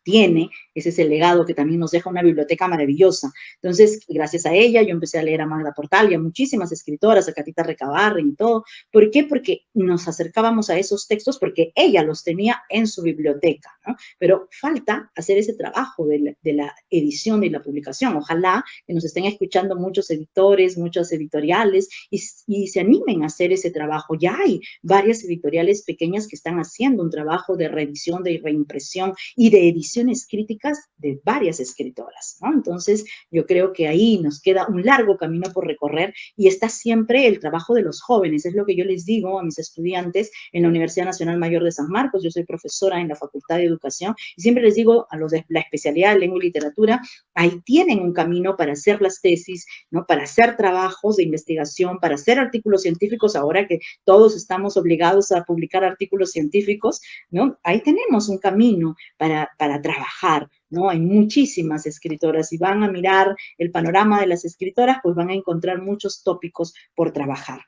tiene, ese es el legado que también nos deja una biblioteca maravillosa. Entonces, gracias a ella, yo empecé a leer a Magda Portal y a muchísimas escritoras, a Catita Recabarren y todo. ¿Por qué? Porque nos acercábamos a esos textos porque ella los tenía en su biblioteca, ¿no? Pero falta hacer ese trabajo de la edición y la publicación. Ojalá que nos estén escuchando muchos editores, muchas editoriales, y se animen a hacer ese trabajo. Ya hay varias editoriales pequeñas que están haciendo un trabajo de reedición, de reimpresión y de ediciones críticas de varias escritoras, ¿no? Entonces, yo creo que ahí nos queda un largo camino por recorrer, y está siempre el trabajo de los jóvenes. Es lo que yo les digo a mis estudiantes en la Universidad Nacional Mayor de San Marcos. Yo soy profesora en la Facultad de Educación, y siempre les digo a los de la especialidad de lengua y literatura, ahí tienen un camino para hacer las tesis, ¿no? Para hacer trabajos de investigación, para hacer artículos científicos, ahora que todos estamos obligados a publicar artículos científicos, ¿no? Ahí tenemos un camino para trabajar, ¿no? Hay muchísimas escritoras, y van a mirar el panorama de las escritoras, pues van a encontrar muchos tópicos por trabajar.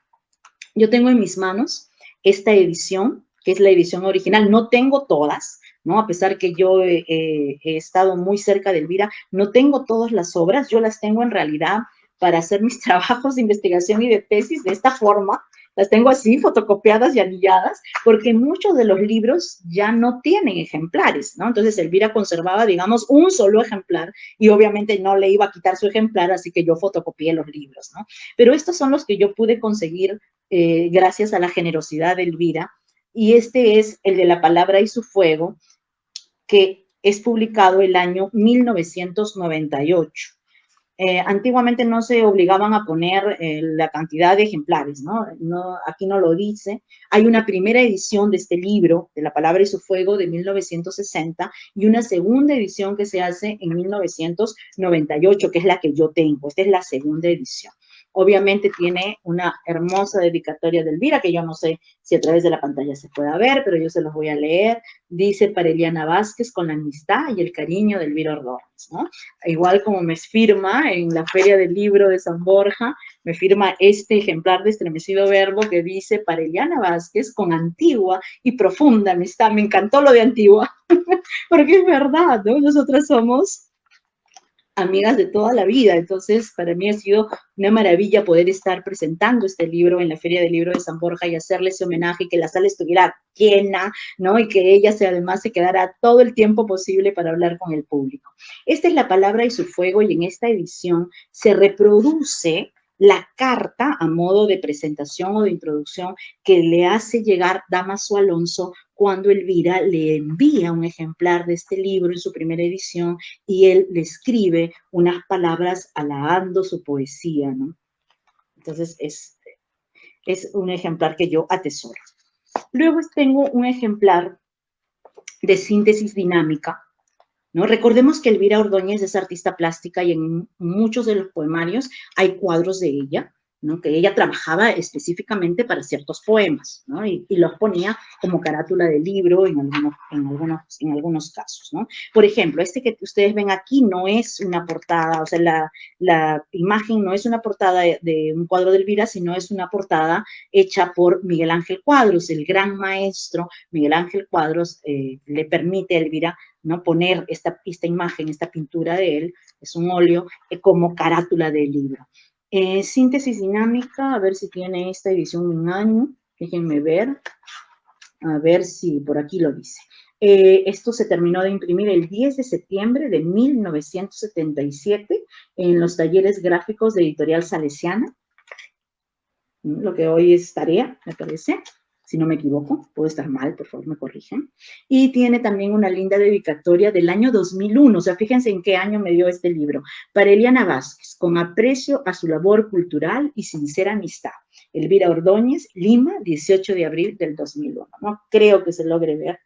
Yo tengo en mis manos esta edición, que es la edición original. No tengo todas, ¿no? A pesar que yo he estado muy cerca de Elvira, no tengo todas las obras. Yo las tengo en realidad para hacer mis trabajos de investigación y de tesis de esta forma. Las tengo así, fotocopiadas y anilladas, porque muchos de los libros ya no tienen ejemplares, ¿no? Entonces Elvira conservaba, digamos, un solo ejemplar, y obviamente no le iba a quitar su ejemplar, así que yo fotocopié los libros, ¿no? Pero estos son los que yo pude conseguir gracias a la generosidad de Elvira, y este es el de La palabra y su fuego, que es publicado el año 1998. Antiguamente no se obligaban a poner la cantidad de ejemplares, ¿no? Aquí no lo dice. Hay una primera edición de este libro, de La palabra y su fuego, de 1960, y una segunda edición que se hace en 1998, que es la que yo tengo. Esta es la segunda edición. Obviamente tiene una hermosa dedicatoria de Elvira, que yo no sé si a través de la pantalla se pueda ver, pero yo se los voy a leer. Dice: para Eliana Vázquez, con la amistad y el cariño de Elvira Ordóñez, ¿no? Igual como me firma en la Feria del Libro de San Borja, me firma este ejemplar de Estremecido Verbo que dice: para Eliana Vázquez, con antigua y profunda amistad. Me encantó lo de antigua, porque es verdad, ¿no? Nosotras somos amigas de toda la vida, entonces para mí ha sido una maravilla poder estar presentando este libro en la Feria del Libro de San Borja y hacerle ese homenaje, y que la sala estuviera llena, ¿no? Y que ella además se quedara todo el tiempo posible para hablar con el público. Esta es La palabra y su fuego, y en esta edición se reproduce la carta a modo de presentación o de introducción que le hace llegar Dámaso Alonso cuando Elvira le envía un ejemplar de este libro en su primera edición, y él le escribe unas palabras halagando su poesía, ¿no? Entonces es un ejemplar que yo atesoro. Luego tengo un ejemplar de Síntesis dinámica, ¿no? Recordemos que Elvira Ordóñez es artista plástica, y en muchos de los poemarios hay cuadros de ella, ¿no? Que ella trabajaba específicamente para ciertos poemas, ¿no? Y los ponía como carátula de libro en algunos casos, ¿no? Por ejemplo, este que ustedes ven aquí no es una portada, o sea, la imagen no es una portada de un cuadro de Elvira, sino es una portada hecha por Miguel Ángel Cuadros. El gran maestro Miguel Ángel Cuadros le permite a Elvira, ¿no?, poner esta imagen, esta pintura de él, es un óleo, como carátula del libro. Síntesis dinámica, a ver si tiene esta edición un año, déjenme ver, a ver si por aquí lo dice. Esto se terminó de imprimir el 10 de septiembre de 1977 en los talleres gráficos de Editorial Salesiana, lo que hoy es Tarea, me parece, si no me equivoco, puedo estar mal, por favor me corrigen. Y tiene también una linda dedicatoria del año 2001, o sea, fíjense en qué año me dio este libro. Para Eliana Vázquez, con aprecio a su labor cultural y sincera amistad. Elvira Ordóñez, Lima, 18 de abril del 2001. No creo que se logre ver.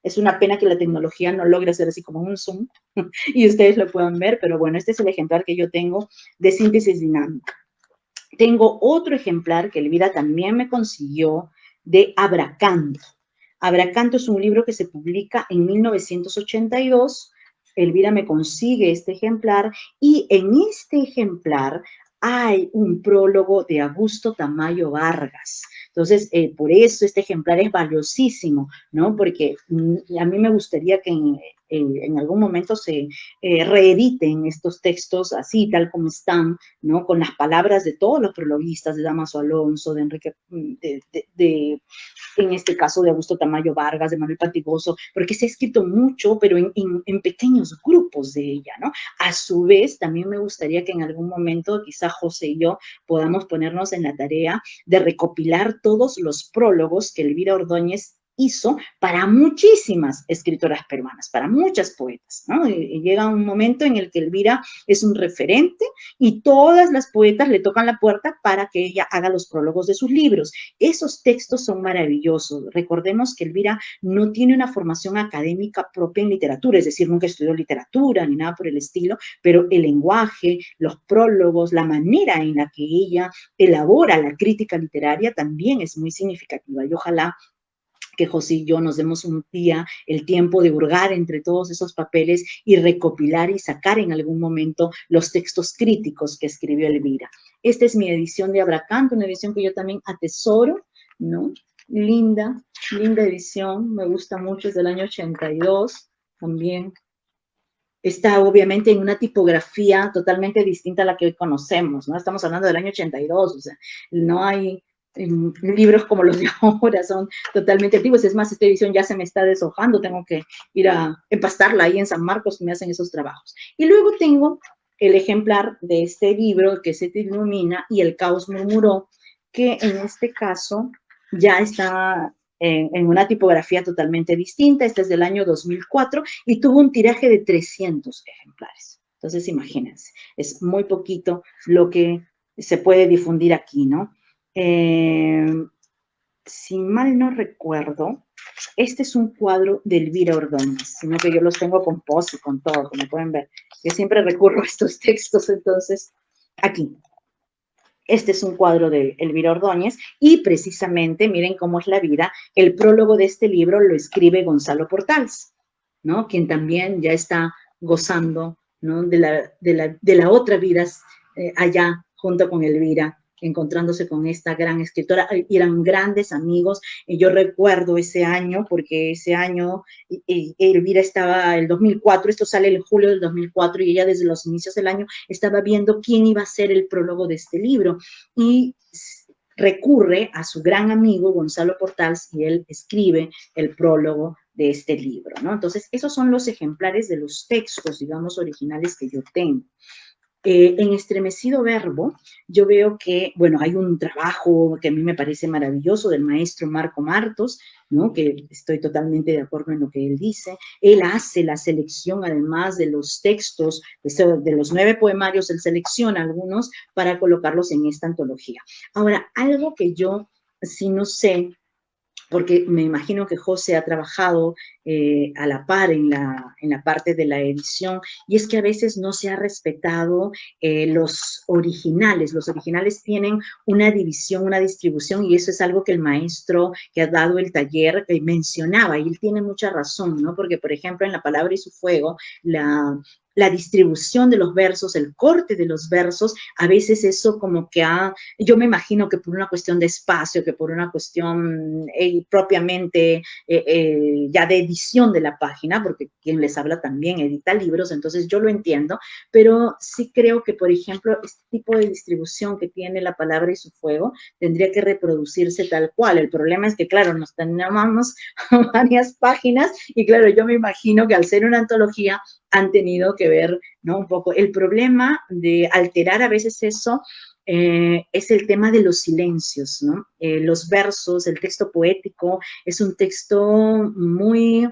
Es una pena que la tecnología no logre hacer así como un zoom y ustedes lo puedan ver, pero bueno, este es el ejemplar que yo tengo de Síntesis dinámica. Tengo otro ejemplar que Elvira también me consiguió, de Abracanto. Abracanto es un libro que se publica en 1982. Elvira me consigue este ejemplar, y en este ejemplar hay un prólogo de Augusto Tamayo Vargas. Entonces, por eso este ejemplar es valiosísimo, ¿no? Porque a mí me gustaría que en algún momento se reediten estos textos así, tal como están, ¿no? Con las palabras de todos los prologuistas, de Dámaso Alonso, de Enrique, en este caso de Augusto Tamayo Vargas, de Manuel Patigoso, porque se ha escrito mucho, pero en pequeños grupos de ella, ¿no? A su vez, también me gustaría que en algún momento, quizá José y yo, podamos ponernos en la tarea de recopilar todos los prólogos que Elvira Ordóñez hizo para muchísimas escritoras peruanas, para muchas poetas, ¿no? Y llega un momento en el que Elvira es un referente y todas las poetas le tocan la puerta para que ella haga los prólogos de sus libros. Esos textos son maravillosos. Recordemos que Elvira no tiene una formación académica propia en literatura, es decir, nunca estudió literatura ni nada por el estilo, pero el lenguaje, los prólogos, la manera en la que ella elabora la crítica literaria también es muy significativa, y ojalá que José y yo nos demos un día el tiempo de hurgar entre todos esos papeles y recopilar y sacar en algún momento los textos críticos que escribió Elvira. Esta es mi edición de Abracanto, una edición que yo también atesoro, ¿no? Linda, linda edición, me gusta mucho, es del año 82 también. Está obviamente en una tipografía totalmente distinta a la que hoy conocemos, ¿no? Estamos hablando del año 82, o sea, no hay libros como los de ahora, son totalmente antiguos. Es más, esta edición ya se me está deshojando, tengo que ir a empastarla ahí en San Marcos, que me hacen esos trabajos. Y luego tengo el ejemplar de este libro que se ilumina y el caos murmuró, que en este caso ya está en una tipografía totalmente distinta. Este es del año 2004 y tuvo un tiraje de 300 ejemplares. Entonces, imagínense, es muy poquito lo que se puede difundir aquí, ¿no? Si mal no recuerdo, este es un cuadro de Elvira Ordóñez, sino que yo los tengo con post y con todo, como pueden ver. Yo siempre recurro a estos textos, entonces, aquí. Este es un cuadro de Elvira Ordóñez y precisamente, miren cómo es la vida, el prólogo de este libro lo escribe Gonzalo Portals, ¿no? Quien también ya está gozando, ¿no? de la otra vida allá junto con Elvira, encontrándose con esta gran escritora. Eran grandes amigos. Yo recuerdo ese año, porque ese año Elvira estaba, el 2004, esto sale en julio del 2004, y ella desde los inicios del año estaba viendo quién iba a ser el prólogo de este libro. Y recurre a su gran amigo Gonzalo Portals y él escribe el prólogo de este libro, ¿no? Entonces, esos son los ejemplares de los textos, digamos, originales que yo tengo. En Estremecido Verbo, yo veo que, bueno, hay un trabajo que a mí me parece maravilloso del maestro Marco Martos, ¿no? Que estoy totalmente de acuerdo en lo que él dice. Él hace la selección, además de los textos, de los 9 poemarios, él selecciona algunos para colocarlos en esta antología. Ahora, algo que yo sí no sé, porque me imagino que José ha trabajado a la par en la parte de la edición, y es que a veces no se ha respetado los originales. Los originales tienen una división, una distribución, y eso es algo que el maestro que ha dado el taller mencionaba, y él tiene mucha razón, ¿no? Porque, por ejemplo, en La Palabra y su Fuego, la distribución de los versos, el corte de los versos, a veces eso como que yo me imagino que por una cuestión de espacio, que por una cuestión propiamente ya de edición de la página, porque quien les habla también edita libros, entonces yo lo entiendo, pero sí creo que, por ejemplo, este tipo de distribución que tiene La Palabra y su Fuego tendría que reproducirse tal cual. El problema es que, claro, nos tenemos varias páginas y, claro, yo me imagino que al ser una antología han tenido que ver, ¿no? Un poco. El problema de alterar a veces eso es el tema de los silencios, ¿no? Los versos, el texto poético es un texto muy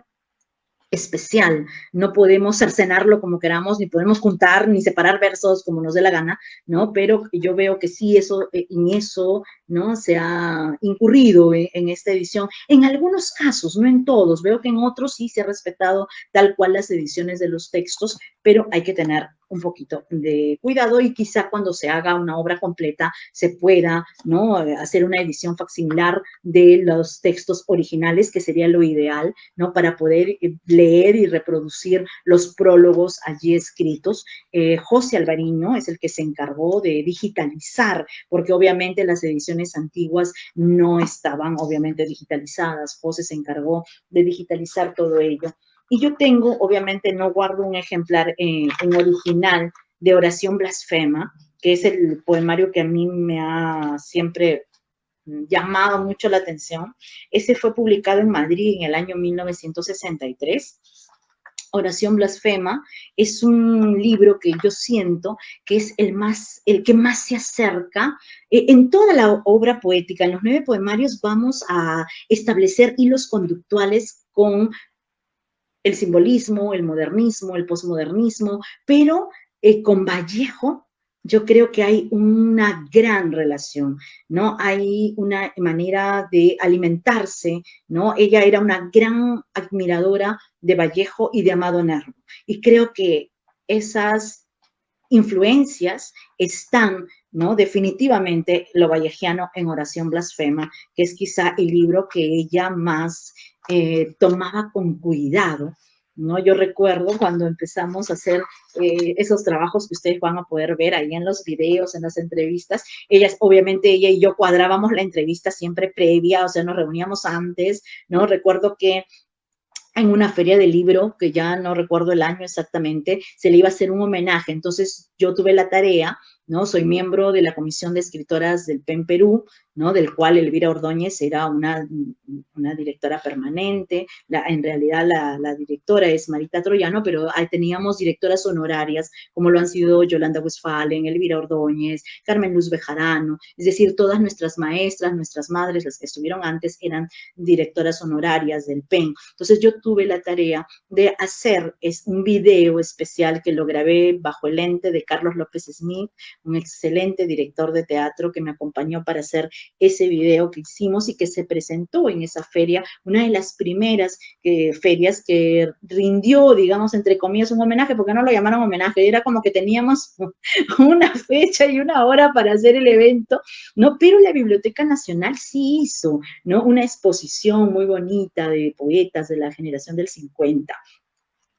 especial. No podemos cercenarlo como queramos, ni podemos juntar, ni separar versos como nos dé la gana, ¿no? Pero yo veo que sí, en eso, ¿no? Se ha incurrido en esta edición. En algunos casos, no en todos, veo que en otros sí se ha respetado tal cual las ediciones de los textos, pero hay que tener un poquito de cuidado, y quizá cuando se haga una obra completa se pueda, ¿no? Hacer una edición facsimilar de los textos originales, que sería lo ideal, ¿no? Para poder leer y reproducir los prólogos allí escritos. José Alvariño es el que se encargó de digitalizar, porque obviamente las ediciones antiguas no estaban obviamente digitalizadas. José se encargó de digitalizar todo ello. Y yo tengo, obviamente no guardo un ejemplar en original de Oración Blasfema, que es el poemario que a mí me ha siempre llamado mucho la atención. Ese fue publicado en Madrid en el año 1963. Oración Blasfema es un libro que yo siento que es el que más se acerca en toda la obra poética. En los 9 poemarios vamos a establecer hilos conductuales con el simbolismo, el modernismo, el posmodernismo, pero con Vallejo yo creo que hay una gran relación, ¿no? Hay una manera de alimentarse, ¿no? Ella era una gran admiradora de Vallejo y de Amado Nervo, y creo que esas influencias están, ¿no? Definitivamente lo vallejiano en Oración Blasfema, que es quizá el libro que ella más tomaba con cuidado, ¿no? Yo recuerdo cuando empezamos a hacer esos trabajos que ustedes van a poder ver ahí en los videos, en las entrevistas, obviamente ella y yo cuadrábamos la entrevista siempre previa, o sea, nos reuníamos antes, ¿no? Recuerdo que en una feria de libro, que ya no recuerdo el año exactamente, se le iba a hacer un homenaje. Entonces yo tuve la tarea, ¿no? Soy miembro de la Comisión de Escritoras del PEN Perú, ¿no? Del cual Elvira Ordóñez era una directora permanente. En realidad la directora es Marita Troyano, pero teníamos directoras honorarias, como lo han sido Yolanda Westphalen, Elvira Ordóñez, Carmen Luz Bejarano. Es decir, todas nuestras maestras, nuestras madres, las que estuvieron antes, eran directoras honorarias del PEN. Entonces yo tuve la tarea de hacer un video especial que lo grabé bajo el lente de Carlos López Smith, un excelente director de teatro que me acompañó para hacer ese video que hicimos y que se presentó en esa feria, una de las primeras ferias que rindió, digamos, entre comillas, un homenaje, porque no lo llamaron homenaje, era como que teníamos una fecha y una hora para hacer el evento, ¿no? Pero la Biblioteca Nacional sí hizo, ¿no? Una exposición muy bonita de poetas de la generación del 50,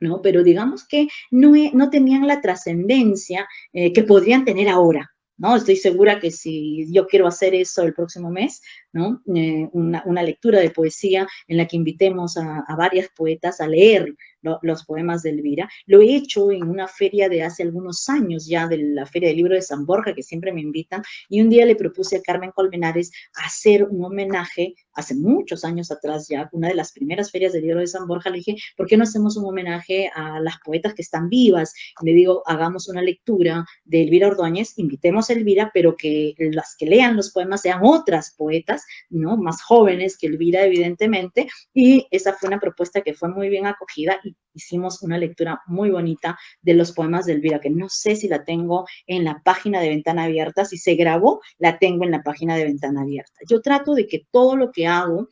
¿no? Pero digamos que no tenían la trascendencia que podrían tener ahora, ¿no? Estoy segura que si yo quiero hacer eso el próximo mes, ¿no? Una lectura de poesía en la que invitemos a varias poetas a leer los poemas de Elvira. Lo he hecho en una feria de hace algunos años ya, de la Feria del Libro de San Borja, que siempre me invitan, y un día le propuse a Carmen Colmenares hacer un homenaje, hace muchos años atrás ya, una de las primeras ferias del Libro de San Borja, le dije, ¿por qué no hacemos un homenaje a las poetas que están vivas? Y le digo, hagamos una lectura de Elvira Ordóñez, invitemos a Elvira, pero que las que lean los poemas sean otras poetas, ¿no? Más jóvenes que Elvira, evidentemente, y esa fue una propuesta que fue muy bien acogida y hicimos una lectura muy bonita de los poemas de Elvira, que no sé si la tengo en la página de Ventana Abierta, si se grabó, la tengo en la página de Ventana Abierta. Yo trato de que todo lo que hago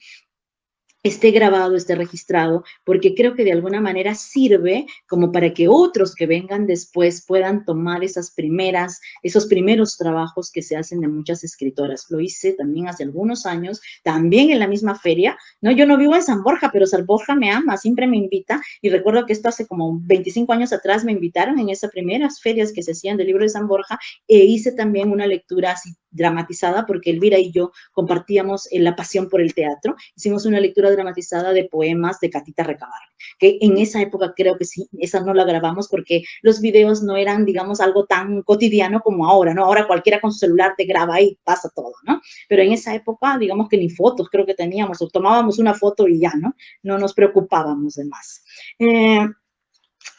esté grabado, esté registrado, porque creo que de alguna manera sirve como para que otros que vengan después puedan tomar esos primeros trabajos que se hacen de muchas escritoras. Lo hice también hace algunos años, también en la misma feria, ¿no? Yo no vivo en San Borja, pero San Borja me ama, siempre me invita, y recuerdo que esto hace como 25 años atrás me invitaron en esas primeras ferias que se hacían del libro de San Borja, e hice también una lectura así dramatizada, porque Elvira y yo compartíamos la pasión por el teatro, hicimos una lectura dramatizada de poemas de Catita Recabar, que en esa época creo que sí, esa no la grabamos porque los videos no eran, digamos, algo tan cotidiano como ahora, ¿no? Ahora cualquiera con su celular te graba y pasa todo, ¿no? Pero en esa época, digamos que ni fotos creo que teníamos, o tomábamos una foto y ya, ¿no? No nos preocupábamos de más.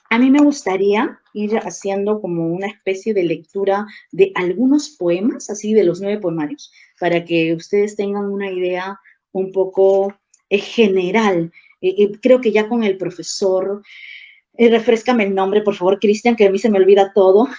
A mí me gustaría ir haciendo como una especie de lectura de algunos poemas, así de los 9 poemarios, para que ustedes tengan una idea un poco general. Creo que ya con el profesor, refréscame el nombre, por favor, Cristian, que a mí se me olvida todo.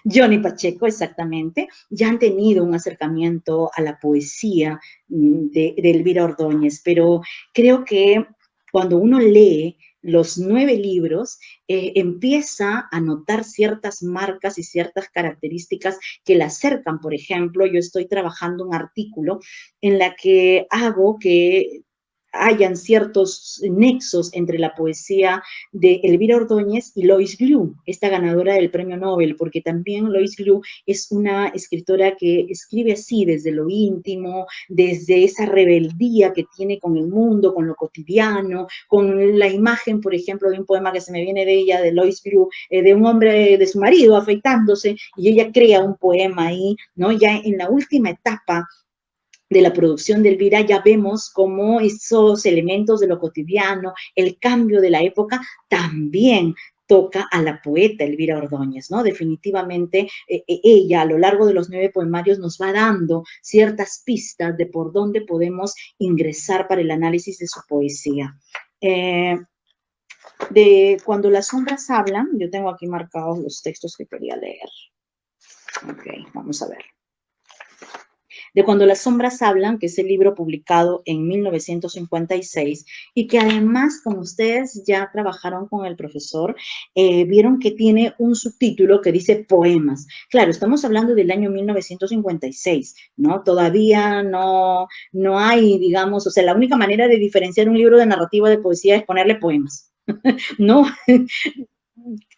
Johnny Pacheco, exactamente, ya han tenido un acercamiento a la poesía de Elvira Ordóñez, pero creo que cuando uno lee los 9 libros, empieza a notar ciertas marcas y ciertas características que la acercan. Por ejemplo, yo estoy trabajando un artículo en la que hago que hayan ciertos nexos entre la poesía de Elvira Ordóñez y Lois Glue, esta ganadora del premio Nobel, porque también Lois Glue es una escritora que escribe así, desde lo íntimo, desde esa rebeldía que tiene con el mundo, con lo cotidiano, con la imagen, por ejemplo, de un poema que se me viene de ella, de Lois Glue, de un hombre, de su marido afeitándose, y ella crea un poema ahí, ¿no? Ya en la última etapa de la producción de Elvira, ya vemos cómo esos elementos de lo cotidiano, el cambio de la época, también toca a la poeta Elvira Ordóñez, ¿no? Definitivamente ella a lo largo de los 9 poemarios nos va dando ciertas pistas de por dónde podemos ingresar para el análisis de su poesía. De Cuando las sombras hablan, yo tengo aquí marcados los textos que quería leer. Ok, vamos a ver. De Cuando las sombras hablan, que es el libro publicado en 1956 y que además, como ustedes ya trabajaron con el profesor, vieron que tiene un subtítulo que dice poemas. Claro, estamos hablando del año 1956, ¿no? Todavía no hay, digamos, o sea, la única manera de diferenciar un libro de narrativa de poesía es ponerle poemas. No,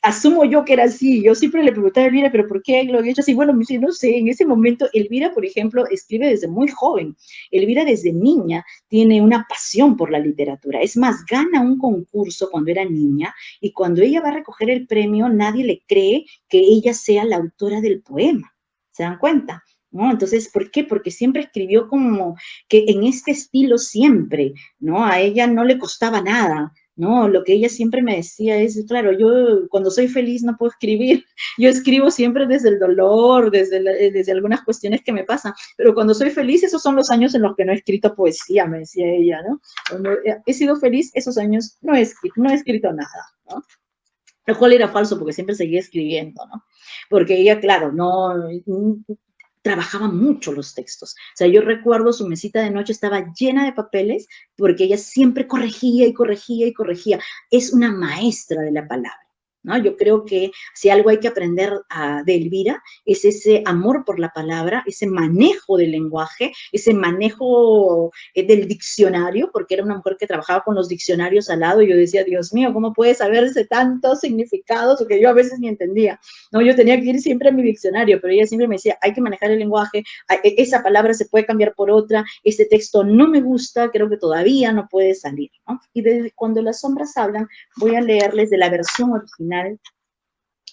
asumo yo que era así. Yo siempre le preguntaba a Elvira, ¿pero por qué lo había hecho así? Bueno, me dice, no sé, en ese momento Elvira, por ejemplo, escribe desde muy joven. Elvira desde niña tiene una pasión por la literatura. Es más, gana un concurso cuando era niña y cuando ella va a recoger el premio, nadie le cree que ella sea la autora del poema. ¿Se dan cuenta? ¿No? Entonces, ¿por qué? Porque siempre escribió como que en este estilo siempre, ¿no? A ella no le costaba nada. No, lo que ella siempre me decía es, claro, yo cuando soy feliz no puedo escribir, yo escribo siempre desde el dolor, desde algunas cuestiones que me pasan, pero cuando soy feliz, esos son los años en los que no he escrito poesía, me decía ella, ¿no? Cuando he sido feliz, esos años no he escrito nada, ¿no? lo cual era falso porque siempre seguía escribiendo, ¿no? Porque ella, claro, no trabajaba mucho los textos. O sea, yo recuerdo su mesita de noche estaba llena de papeles porque ella siempre corregía y corregía y corregía. Es una maestra de la palabra, ¿no? Yo creo que si algo hay que aprender de Elvira es ese amor por la palabra, ese manejo del lenguaje, ese manejo del diccionario, porque era una mujer que trabajaba con los diccionarios al lado y yo decía, Dios mío, ¿cómo puede saberse tantos significados? Que yo a veces ni entendía, ¿no? Yo tenía que ir siempre a mi diccionario, pero ella siempre me decía, hay que manejar el lenguaje, esa palabra se puede cambiar por otra, este texto no me gusta, creo que todavía no puede salir, ¿no? Y desde cuando las sombras hablan, voy a leerles de la versión original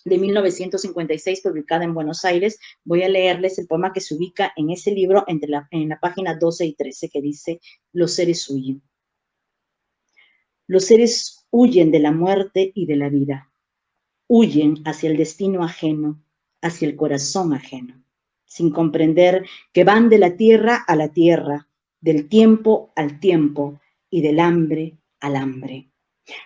de 1956, publicada en Buenos Aires. Voy a leerles el poema que se ubica en ese libro en la página 12 y 13, que dice, los seres huyen. Los seres huyen de la muerte y de la vida. Huyen hacia el destino ajeno, hacia el corazón ajeno, sin comprender que van de la tierra a la tierra, del tiempo al tiempo y del hambre al hambre.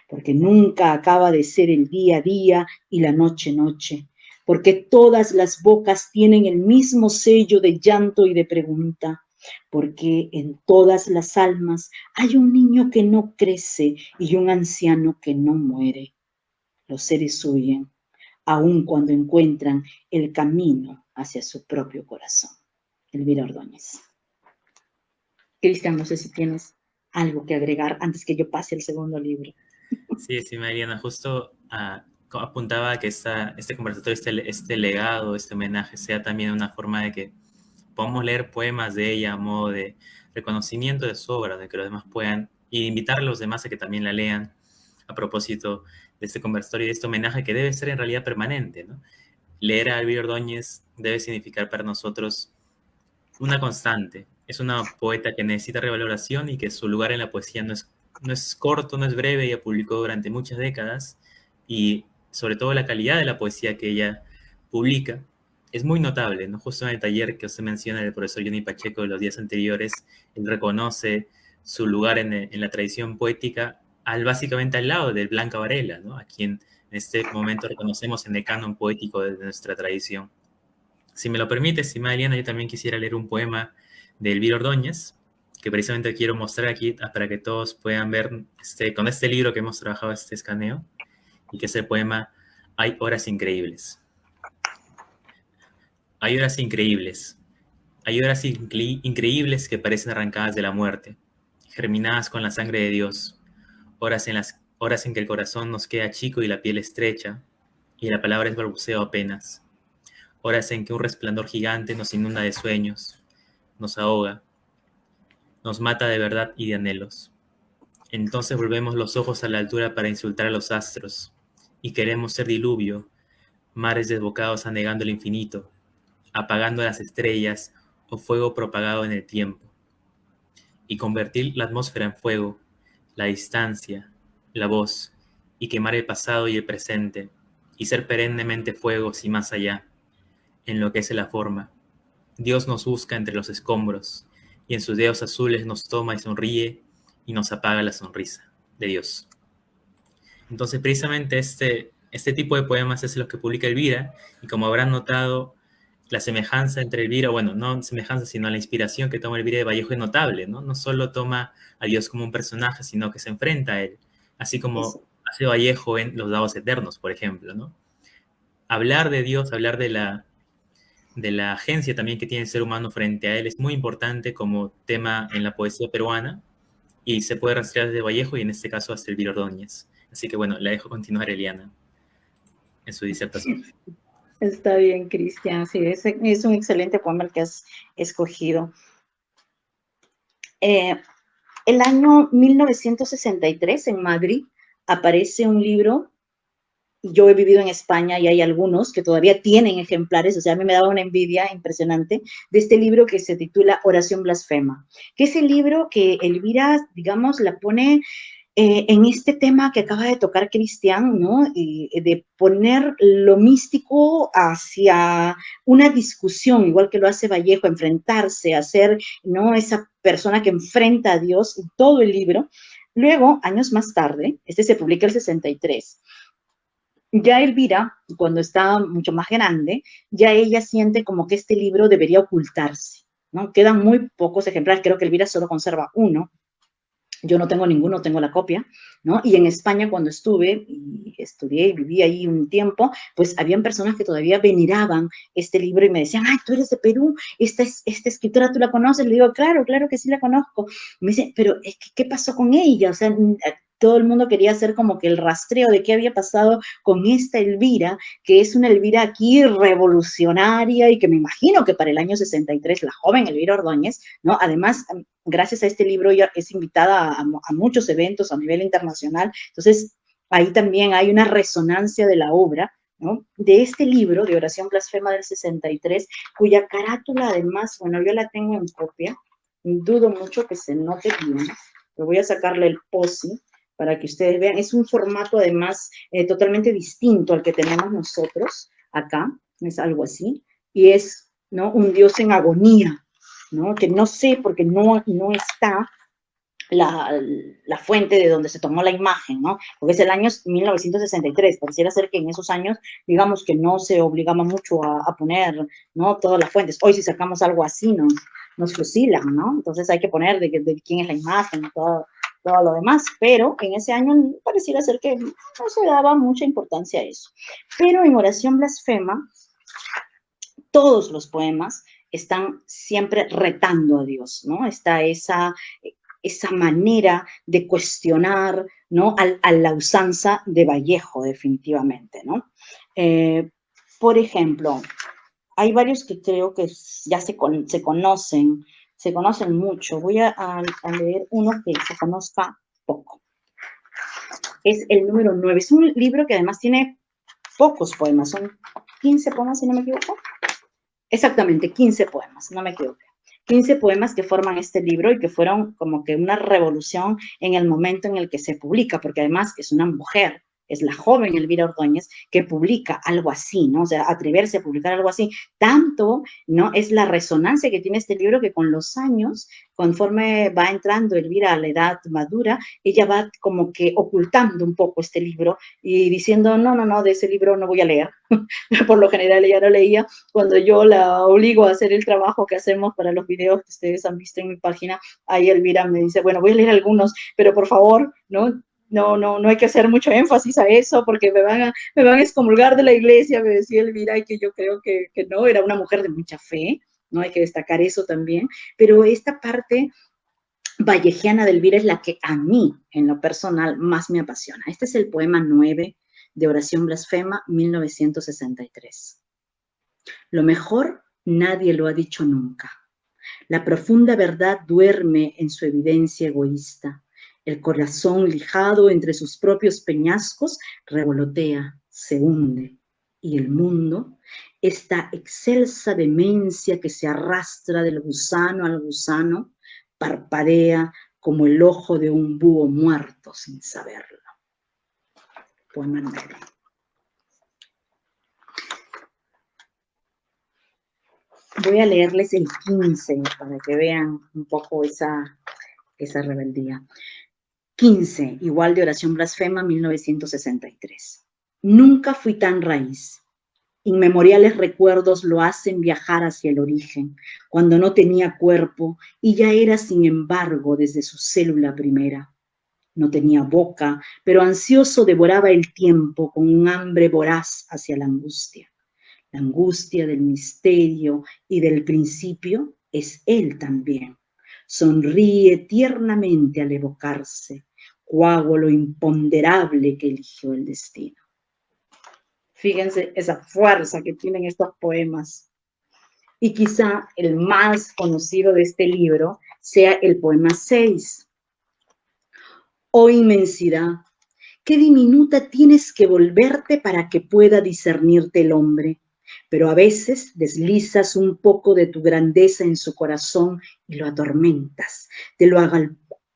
Porque nunca acaba de ser el día día y la noche noche, porque todas las bocas tienen el mismo sello de llanto y de pregunta, porque en todas las almas hay un niño que no crece y un anciano que no muere. Los seres huyen, aun cuando encuentran el camino hacia su propio corazón. Elvira Ordóñez. Cristian, no sé si tienes algo que agregar antes que yo pase al segundo libro. Sí, Mariana, justo apuntaba que este conversatorio, este legado, este homenaje sea también una forma de que podamos leer poemas de ella a modo de reconocimiento de su obra, de que los demás puedan, y invitar a los demás a que también la lean a propósito de este conversatorio y de este homenaje que debe ser en realidad permanente, ¿no? Leer a Elvira Ordóñez debe significar para nosotros una constante. Es una poeta que necesita revaloración y que su lugar en la poesía no es corto, no es breve. Ella publicó durante muchas décadas y sobre todo la calidad de la poesía que ella publica es muy notable, ¿no? Justo en el taller que usted menciona del profesor Johnny Pacheco de los días anteriores, él reconoce su lugar en la tradición poética básicamente al lado de Blanca Varela, ¿no? A quien en este momento reconocemos en el canon poético de nuestra tradición. Si me lo permite, estimada Eliana, yo también quisiera leer un poema de Elvira Ordóñez, que precisamente quiero mostrar aquí para que todos puedan ver con este libro que hemos trabajado, este escaneo, y que es el poema Hay horas increíbles. Hay horas increíbles. Hay horas increíbles que parecen arrancadas de la muerte, germinadas con la sangre de Dios. Horas en que el corazón nos queda chico y la piel estrecha, y la palabra es balbuceo apenas. Horas en que un resplandor gigante nos inunda de sueños, nos ahoga, nos mata de verdad y de anhelos. Entonces volvemos los ojos a la altura para insultar a los astros, y queremos ser diluvio, mares desbocados anegando el infinito, apagando las estrellas o fuego propagado en el tiempo, y convertir la atmósfera en fuego, la distancia, la voz, y quemar el pasado y el presente, y ser perennemente fuegos y más allá. Enloquece la forma. Dios nos busca entre los escombros, y en sus dedos azules nos toma y sonríe, y nos apaga la sonrisa de Dios. Entonces, precisamente este tipo de poemas es lo que publica Elvira, y como habrán notado, la semejanza entre Elvira, bueno, no semejanza, sino la inspiración que toma Elvira de Vallejo es notable, ¿no? No solo toma a Dios como un personaje, sino que se enfrenta a él, así como hace Vallejo en Los Dados Eternos, por ejemplo, ¿no? Hablar de Dios, hablar de la agencia también que tiene el ser humano frente a él es muy importante como tema en la poesía peruana y se puede rastrear desde Vallejo y en este caso hasta Elvira Ordóñez. Así que bueno, la dejo continuar Eliana en su disertación. Está bien, Cristian, sí, es un excelente poema el que has escogido. El año 1963 en Madrid aparece un libro. Yo he vivido en España y hay algunos que todavía tienen ejemplares, o sea, a mí me daba una envidia impresionante de este libro que se titula Oración Blasfema, que es el libro que Elvira, digamos, la pone en este tema que acaba de tocar Cristian, ¿no? De poner lo místico hacia una discusión, igual que lo hace Vallejo, enfrentarse, hacer, ¿no? Esa persona que enfrenta a Dios en todo el libro. Luego, años más tarde, este se publica el 63, Ya Elvira, cuando está mucho más grande, ya ella siente como que este libro debería ocultarse, ¿no? Quedan muy pocos ejemplares, creo que Elvira solo conserva uno, yo no tengo ninguno, tengo la copia, ¿no? Y en España cuando estuve y estudié y viví ahí un tiempo, pues habían personas que todavía veneraban este libro y me decían, ay, tú eres de Perú, esta escritora, ¿tú la conoces? Le digo, claro, claro que sí la conozco. Me dice, pero ¿qué pasó con ella? O sea, todo el mundo quería hacer como que el rastreo de qué había pasado con esta Elvira, que es una Elvira aquí revolucionaria y que me imagino que para el año 63, la joven Elvira Ordóñez, ¿no? Además, gracias a este libro ya es invitada a muchos eventos a nivel internacional. Entonces, ahí también hay una resonancia de la obra, ¿no? De este libro, de Oración Blasfema del 63, cuya carátula además, bueno, yo la tengo en copia, dudo mucho que se note bien, pero voy a sacarle el posi para que ustedes vean. Es un formato además totalmente distinto al que tenemos nosotros acá, es algo así, y es, ¿no? Un Dios en agonía, ¿no? Que no sé porque no está la fuente de donde se tomó la imagen, ¿no? Porque es el año 1963, pareciera ser que en esos años, digamos que no se obligaba mucho a poner, ¿no? Todas las fuentes. Hoy si sacamos algo así nos fusilan, ¿no? Entonces hay que poner de quién es la imagen, todo lo demás, pero en ese año pareciera ser que no se daba mucha importancia a eso. Pero en Oración Blasfema, todos los poemas están siempre retando a Dios, ¿no? Está esa manera de cuestionar, ¿no? A la usanza de Vallejo, definitivamente, ¿no? Por ejemplo, hay varios que creo que ya se conocen mucho. Voy a leer uno que se conozca poco. Es el número 9. Es un libro que además tiene pocos poemas, son 15 poemas, si no me equivoco. Exactamente, 15 poemas, no me equivoco. 15 poemas que forman este libro y que fueron como que una revolución en el momento en el que se publica, porque además es una mujer, es la joven Elvira Ordóñez que publica algo así, ¿no? O sea, atreverse a publicar algo así, tanto, ¿no? Es la resonancia que tiene este libro que con los años, conforme va entrando Elvira a la edad madura, ella va como que ocultando un poco este libro y diciendo, no, de ese libro no voy a leer. Por lo general ella no leía. Cuando yo la obligo a hacer el trabajo que hacemos para los videos que ustedes han visto en mi página, ahí Elvira me dice, bueno, voy a leer algunos, pero por favor, no hay que hacer mucho énfasis a eso porque me van a excomulgar de la iglesia, me decía Elvira, y que yo creo que no, era una mujer de mucha fe, no hay que destacar eso también, pero esta parte vallejiana de Elvira es la que a mí, en lo personal, más me apasiona. Este es el poema 9 de Oración Blasfema, 1963. Lo mejor nadie lo ha dicho nunca. La profunda verdad duerme en su evidencia egoísta. El corazón lijado entre sus propios peñascos revolotea, se hunde. Y el mundo, esta excelsa demencia que se arrastra del gusano al gusano, parpadea como el ojo de un búho muerto sin saberlo. Poema 9. Voy a leerles el 15 para que vean un poco esa rebeldía. 15, igual de Oración Blasfema, 1963. Nunca fui tan raíz. Inmemoriales recuerdos lo hacen viajar hacia el origen, cuando no tenía cuerpo y ya era, sin embargo, desde su célula primera. No tenía boca, pero ansioso devoraba el tiempo con un hambre voraz hacia la angustia. La angustia del misterio y del principio es él también. Sonríe tiernamente al evocarse, coágulo imponderable que eligió el destino. Fíjense esa fuerza que tienen estos poemas. Y quizá el más conocido de este libro sea el poema 6. Oh inmensidad, qué diminuta tienes que volverte para que pueda discernirte el hombre. Pero a veces deslizas un poco de tu grandeza en su corazón y lo atormentas, te lo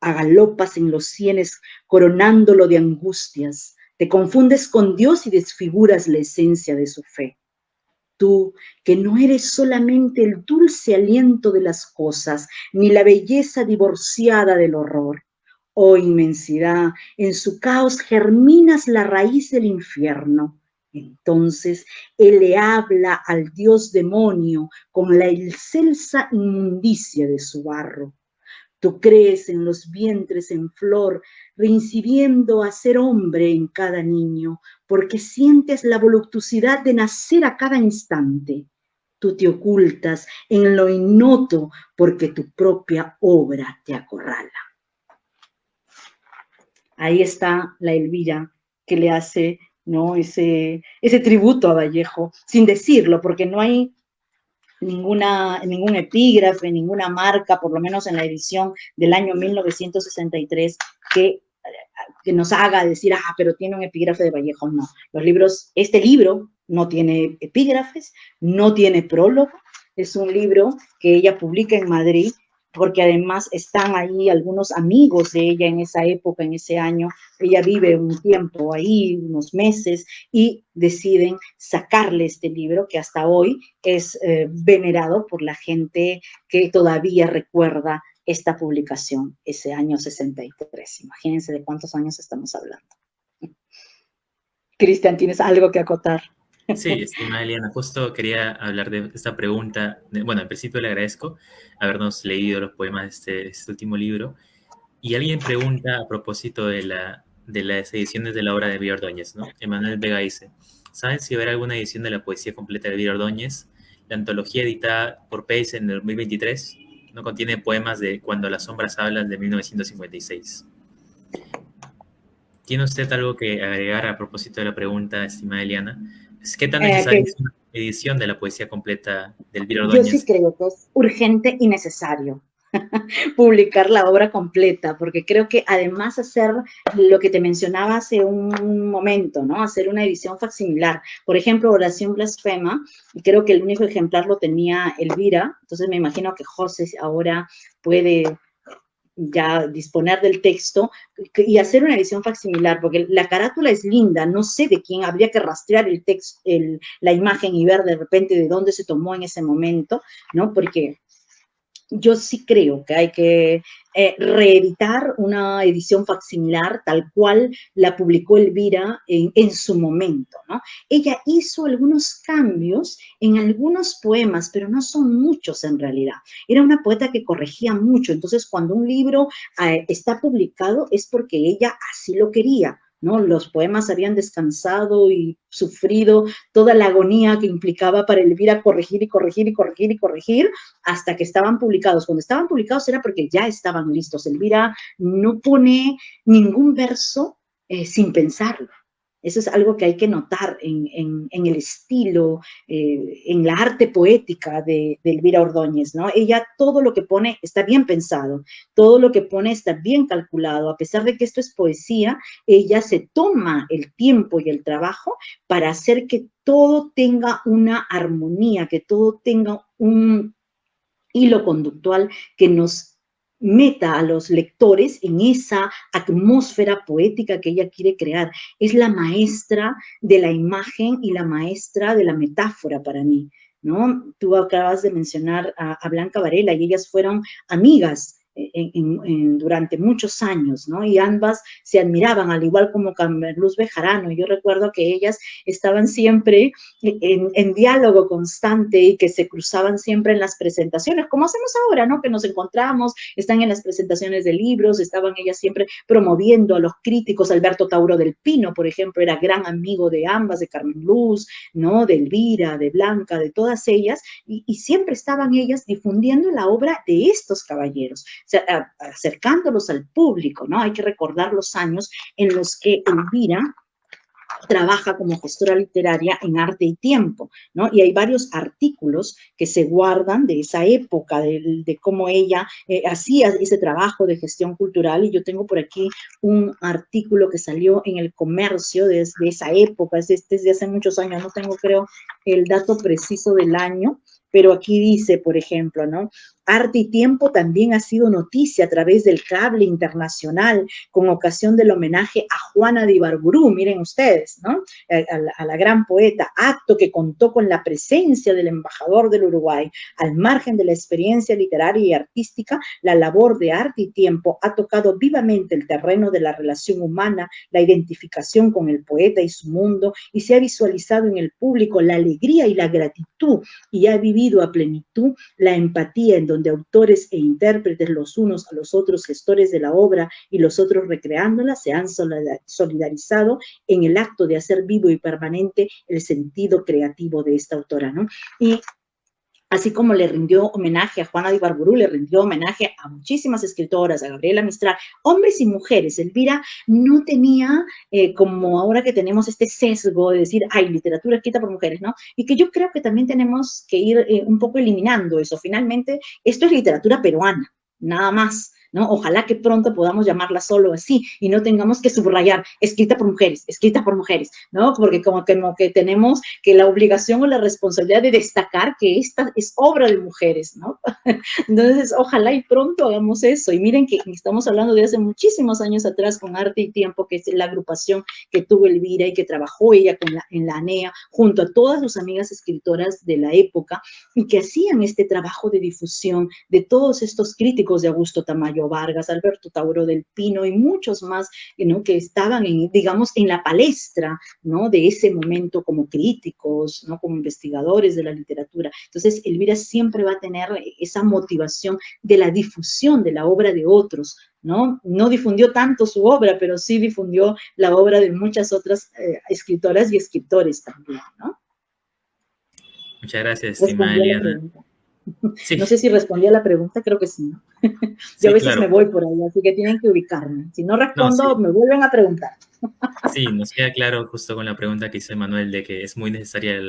agalopas en los sienes coronándolo de angustias, te confundes con Dios y desfiguras la esencia de su fe. Tú, que no eres solamente el dulce aliento de las cosas, ni la belleza divorciada del horror. Oh inmensidad, en su caos germinas la raíz del infierno, Entonces él le habla al dios demonio con la excelsa inmundicia de su barro. Tú crees en los vientres en flor, reincidiendo a ser hombre en cada niño, porque sientes la voluptuosidad de nacer a cada instante. Tú te ocultas en lo ignoto, porque tu propia obra te acorrala. Ahí está la Elvira que le hace, ¿no?, ese tributo a Vallejo, sin decirlo, porque no hay ningún epígrafe, ninguna marca, por lo menos en la edición del año 1963, que nos haga decir, pero tiene un epígrafe de Vallejo. No, los libros, este libro no tiene epígrafes, no tiene prólogo, es un libro que ella publica en Madrid, porque además están ahí algunos amigos de ella en esa época, en ese año. Ella vive un tiempo ahí, unos meses, y deciden sacarle este libro que hasta hoy es venerado por la gente que todavía recuerda esta publicación, ese año 63. Imagínense de cuántos años estamos hablando. Cristian, ¿tienes algo que acotar? Sí, estimada Eliana, justo quería hablar de esta pregunta. Bueno, al principio le agradezco habernos leído los poemas de este último libro. Y alguien pregunta a propósito de las ediciones de la obra de Elvira Ordóñez, ¿no? Emanuel Vega dice, ¿saben si habrá alguna edición de la poesía completa de Elvira Ordóñez? La antología editada por Pace en el 2023 no contiene poemas de Cuando las sombras hablan de 1956. ¿Tiene usted algo que agregar a propósito de la pregunta, estimada Eliana? ¿Qué tan necesaria es una edición de la poesía completa de Elvira Ordóñez? Yo sí creo que es urgente y necesario publicar la obra completa, porque creo que además hacer lo que te mencionaba hace un momento, ¿no? Hacer una edición facsimilar. Por ejemplo, Oración Blasfema, y creo que el único ejemplar lo tenía Elvira, entonces me imagino que José ahora puede ya disponer del texto y hacer una edición facsimilar, porque la carátula es linda, no sé de quién, habría que rastrear el texto, la imagen y ver de repente de dónde se tomó en ese momento, ¿no? Porque yo sí creo que hay que reeditar una edición facsimilar tal cual la publicó Elvira en su momento, ¿no? Ella hizo algunos cambios en algunos poemas, pero no son muchos en realidad. Era una poeta que corregía mucho, entonces cuando un libro está publicado es porque ella así lo quería, ¿no? Los poemas habían descansado y sufrido toda la agonía que implicaba para Elvira corregir y corregir y corregir y corregir hasta que estaban publicados. Cuando estaban publicados era porque ya estaban listos. Elvira no pone ningún verso sin pensarlo. Eso es algo que hay que notar en el estilo, en la arte poética de Elvira Ordóñez, ¿no? Ella todo lo que pone está bien pensado, todo lo que pone está bien calculado. A pesar de que esto es poesía, ella se toma el tiempo y el trabajo para hacer que todo tenga una armonía, que todo tenga un hilo conductual que nos meta a los lectores en esa atmósfera poética que ella quiere crear. Es la maestra de la imagen y la maestra de la metáfora para mí, ¿no? Tú acabas de mencionar a Blanca Varela y ellas fueron amigas durante muchos años, ¿no? Y ambas se admiraban, al igual como Carmeluz Bejarano. Yo recuerdo que ellas estaban siempre en diálogo constante y que se cruzaban siempre en las presentaciones, como hacemos ahora, ¿no? Que nos encontramos, están en las presentaciones de libros, estaban ellas siempre promoviendo a los críticos. Alberto Tauro del Pino, por ejemplo, era gran amigo de ambas, de Carmeluz, ¿no? De Elvira, de Blanca, de todas ellas, y siempre estaban ellas difundiendo la obra de estos caballeros, acercándolos al público, ¿no? Hay que recordar los años en los que Elvira trabaja como gestora literaria en Arte y Tiempo, ¿no? Y hay varios artículos que se guardan de esa época, de cómo ella hacía ese trabajo de gestión cultural, y yo tengo por aquí un artículo que salió en El Comercio desde esa época, es desde hace muchos años, no tengo, creo, el dato preciso del año, pero aquí dice, por ejemplo, ¿no? Arte y Tiempo también ha sido noticia a través del cable internacional con ocasión del homenaje a Juana de Ibarburu, miren ustedes, ¿no? A la gran poeta, acto que contó con la presencia del embajador del Uruguay. Al margen de la experiencia literaria y artística, la labor de Arte y Tiempo ha tocado vivamente el terreno de la relación humana, la identificación con el poeta y su mundo, y se ha visualizado en el público la alegría y la gratitud, y ha vivido a plenitud la empatía en donde autores e intérpretes, los unos a los otros, gestores de la obra y los otros recreándola, se han solidarizado en el acto de hacer vivo y permanente el sentido creativo de esta autora, ¿no? Y así como le rindió homenaje a Juana de Ibarburu, le rindió homenaje a muchísimas escritoras, a Gabriela Mistral, hombres y mujeres. Elvira no tenía, como ahora que tenemos este sesgo de decir, hay literatura escrita por mujeres, ¿no? Y que yo creo que también tenemos que ir un poco eliminando eso. Finalmente, esto es literatura peruana, nada más, ¿no? Ojalá que pronto podamos llamarla solo así y no tengamos que subrayar escrita por mujeres, ¿no? Porque como que tenemos que la obligación o la responsabilidad de destacar que esta es obra de mujeres, ¿no? Entonces, ojalá y pronto hagamos eso. Y miren que estamos hablando de hace muchísimos años atrás con Arte y Tiempo, que es la agrupación que tuvo Elvira y que trabajó ella en la ANEA, junto a todas sus amigas escritoras de la época, y que hacían este trabajo de difusión de todos estos críticos de Augusto Tamayo Vargas, Alberto Tauro del Pino y muchos más, ¿no? Que estaban, digamos, en la palestra, ¿no? De ese momento como críticos, ¿no? Como investigadores de la literatura. Entonces, Elvira siempre va a tener esa motivación de la difusión de la obra de otros, ¿no? No difundió tanto su obra, pero sí difundió la obra de muchas otras escritoras y escritores también, ¿no? Muchas gracias, estimada Eliana. Sí. No sé si respondí a la pregunta, creo que sí, ¿no? Yo sí, a veces claro. me voy por ahí, así que tienen que ubicarme. Si no respondo, no, sí, me vuelven a preguntar. Sí, nos queda claro justo con la pregunta que hizo Manuel de que es muy necesaria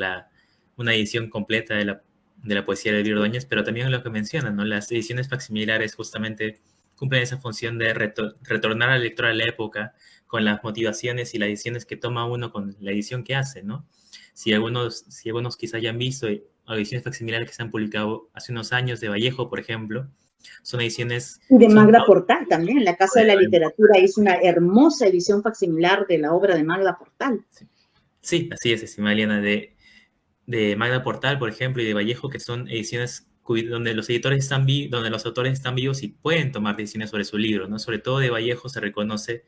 una edición completa de la poesía de Elvira Ordóñez, pero también lo que mencionan, ¿no? Las ediciones facsimilares justamente cumplen esa función de retornar al lector a la época con las motivaciones y las ediciones que toma uno con la edición que hace, ¿no? Si algunos quizá hayan visto ediciones facsimilares que se han publicado hace unos años de Vallejo, por ejemplo, son ediciones... Y de Magda Portal también, la Casa de la Literatura hizo una hermosa edición facsimilar de la obra de Magda Portal. Sí, así es, estimada Eliana, de Magda Portal, por ejemplo, y de Vallejo, que son ediciones donde los donde los autores están vivos y pueden tomar decisiones sobre su libro, ¿no? Sobre todo de Vallejo se reconoce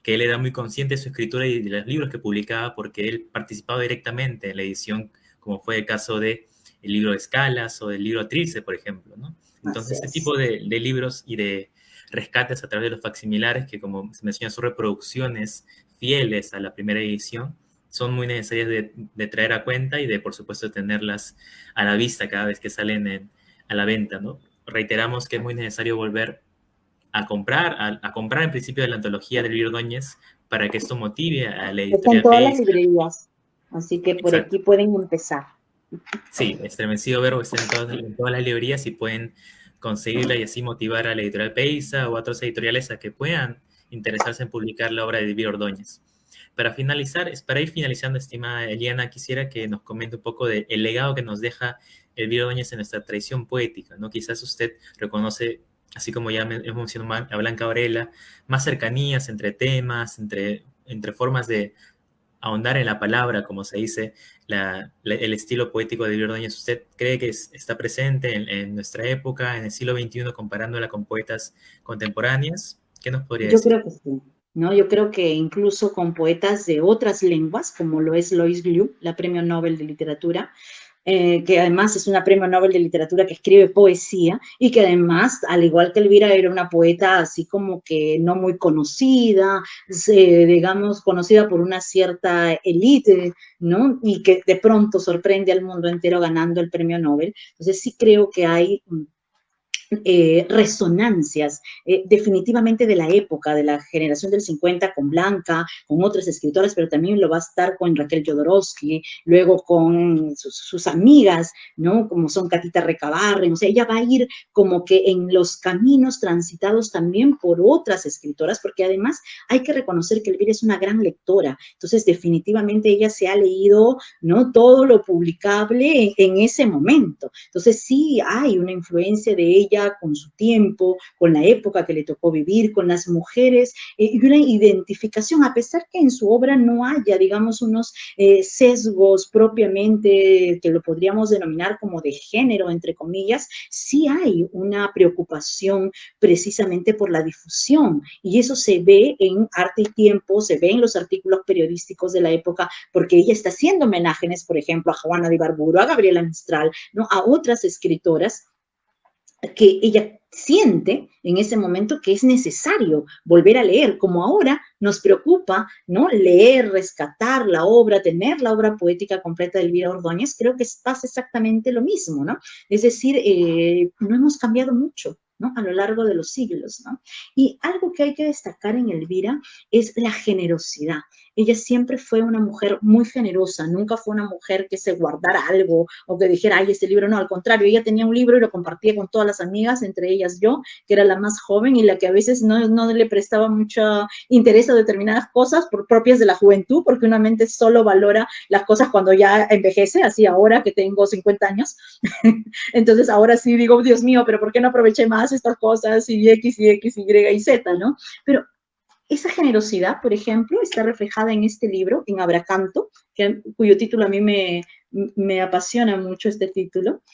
que él era muy consciente de su escritura y de los libros que publicaba porque él participaba directamente en la edición, como fue el caso de el libro de Escalas o del libro Trilce, por ejemplo, ¿no? Entonces, este tipo de libros y de rescates a través de los facsimilares, que como se menciona son reproducciones fieles a la primera edición, son muy necesarias de traer a cuenta y de, por supuesto, tenerlas a la vista cada vez que salen a la venta, ¿no? Reiteramos que es muy necesario volver a comprar en principio de la antología de Elvira Ordóñez para que esto motive a la editorial. Están todas las librerías, así que por aquí pueden empezar. Sí, Estremecido Verbo está en todas las librerías y pueden conseguirla y así motivar a la editorial Peisa o a otras editoriales a que puedan interesarse en publicar la obra de Elvira Ordóñez. Para ir finalizando, estimada Eliana, quisiera que nos comente un poco del legado que nos deja Elvira Ordóñez en nuestra tradición poética, ¿no? Quizás usted reconoce, así como ya hemos mencionado a Blanca Varela, más cercanías entre temas, entre formas de ahondar en la palabra, como se dice, el estilo poético de Elvira Ordóñez. ¿Usted cree que está presente en nuestra época, en el siglo XXI, comparándola con poetas contemporáneas? ¿Qué nos podría decir? Yo creo que sí, ¿no? Yo creo que incluso con poetas de otras lenguas, como lo es Lois Liu, la Premio Nobel de Literatura, que además es una Premio Nobel de Literatura que escribe poesía y que además, al igual que Elvira, era una poeta así como que no muy conocida, digamos, conocida por una cierta élite, ¿no? Y que de pronto sorprende al mundo entero ganando el Premio Nobel. Entonces sí creo que hay resonancias definitivamente de la época, de la generación del 50 con Blanca, con otras escritoras, pero también lo va a estar con Raquel Jodorowsky, luego con sus amigas, ¿no? Como son Catita Recabarren, o sea, ella va a ir como que en los caminos transitados también por otras escritoras, porque además hay que reconocer que Elvira es una gran lectora, entonces definitivamente ella se ha leído, ¿no? Todo lo publicable en ese momento, entonces sí hay una influencia de ella ella, con su tiempo, con la época que le tocó vivir, con las mujeres, y una identificación, a pesar que en su obra no haya, digamos, unos sesgos propiamente que lo podríamos denominar como de género, entre comillas, sí hay una preocupación precisamente por la difusión, y eso se ve en Arte y Tiempo, se ve en los artículos periodísticos de la época, porque ella está haciendo homenajes, por ejemplo, a Juana de Ibarburu, a Gabriela Mistral, ¿no? A otras escritoras que ella siente en ese momento que es necesario volver a leer, como ahora nos preocupa, ¿no? Leer, rescatar la obra, tener la obra poética completa de Elvira Ordóñez. Creo que pasa exactamente lo mismo, ¿no? Es decir, no hemos cambiado mucho, ¿no? A lo largo de los siglos, ¿no? Y algo que hay que destacar en Elvira es la generosidad. Ella siempre fue una mujer muy generosa, nunca fue una mujer que se guardara algo o que dijera, ay, este libro no, al contrario, ella tenía un libro y lo compartía con todas las amigas, entre ellas yo, que era la más joven y la que a veces no le prestaba mucho interés a determinadas cosas propias de la juventud, porque una mente solo valora las cosas cuando ya envejece, así ahora que tengo 50 años. Entonces ahora sí digo, Dios mío, pero ¿por qué no aproveché más estas cosas y X y X, Y y Z, ¿no? Pero esa generosidad, por ejemplo, está reflejada en este libro, en Abracanto, cuyo título a mí me apasiona mucho este título.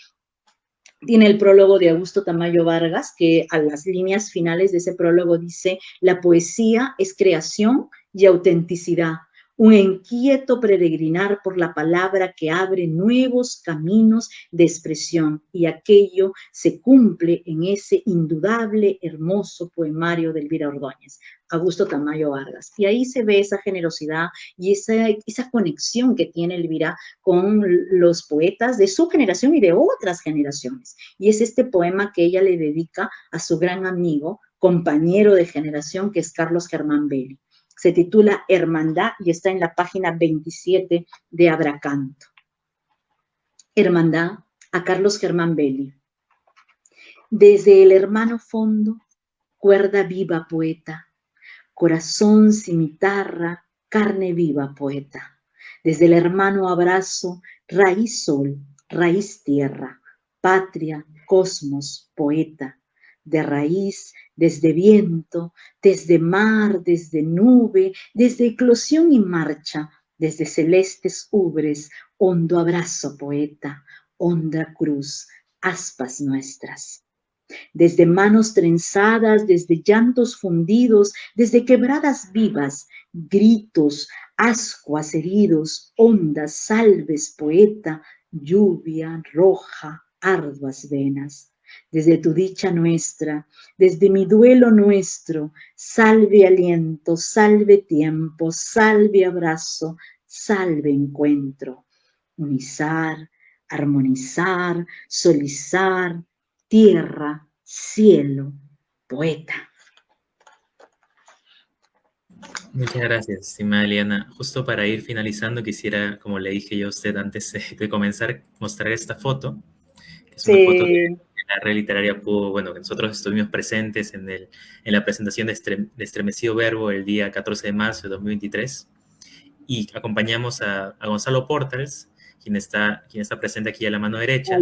Tiene el prólogo de Augusto Tamayo Vargas, que a las líneas finales de ese prólogo dice, la poesía es creación y autenticidad, un inquieto peregrinar por la palabra que abre nuevos caminos de expresión, y aquello se cumple en ese indudable, hermoso poemario de Elvira Ordóñez, Augusto Tamayo Vargas. Y ahí se ve esa generosidad y esa conexión que tiene Elvira con los poetas de su generación y de otras generaciones. Y es este poema que ella le dedica a su gran amigo, compañero de generación, que es Carlos Germán Belli. Se titula Hermandad y está en la página 27 de Abracanto. Hermandad a Carlos Germán Belli. Desde el hermano fondo, cuerda viva poeta, corazón cimitarra, carne viva poeta. Desde el hermano abrazo, raíz sol, raíz tierra, patria, cosmos, poeta. De raíz, desde viento, desde mar, desde nube, desde eclosión y marcha, desde celestes ubres, hondo abrazo poeta, honda cruz, aspas nuestras. Desde manos trenzadas, desde llantos fundidos, desde quebradas vivas, gritos, ascuas heridos, ondas, salves, poeta, lluvia roja, arduas venas. Desde tu dicha nuestra, desde mi duelo nuestro, salve aliento, salve tiempo, salve abrazo, salve encuentro. Unizar, armonizar, solizar, tierra, cielo, poeta. Muchas gracias, estimada Eliana. Justo para ir finalizando, quisiera, como le dije yo a usted antes de comenzar, mostrar esta foto, que es una foto que la red literaria pudo, bueno, que nosotros estuvimos presentes en la presentación de Estremecido Verbo el día 14 de marzo de 2023, y acompañamos a Gonzalo Portals, quien está presente aquí a la mano derecha,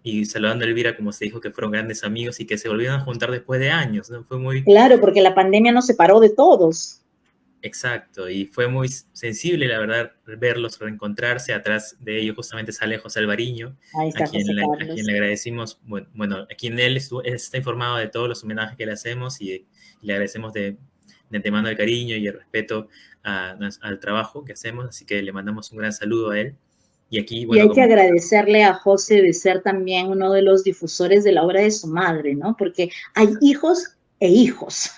y saludando a Elvira, como se dijo, que fueron grandes amigos y que se volvieron a juntar después de años, ¿no? Fue muy... Claro, porque la pandemia nos separó de todos. Exacto, y fue muy sensible, la verdad, verlos reencontrarse. Atrás de ellos justamente sale José Alvariño, a quien le agradecimos, bueno, a quien él está informado de todos los homenajes que le hacemos, y le agradecemos de antemano el cariño y el respeto al trabajo que hacemos, así que le mandamos un gran saludo a él. Y aquí, bueno, y hay que agradecerle a José de ser también uno de los difusores de la obra de su madre, ¿no? Porque hay hijos e hijos.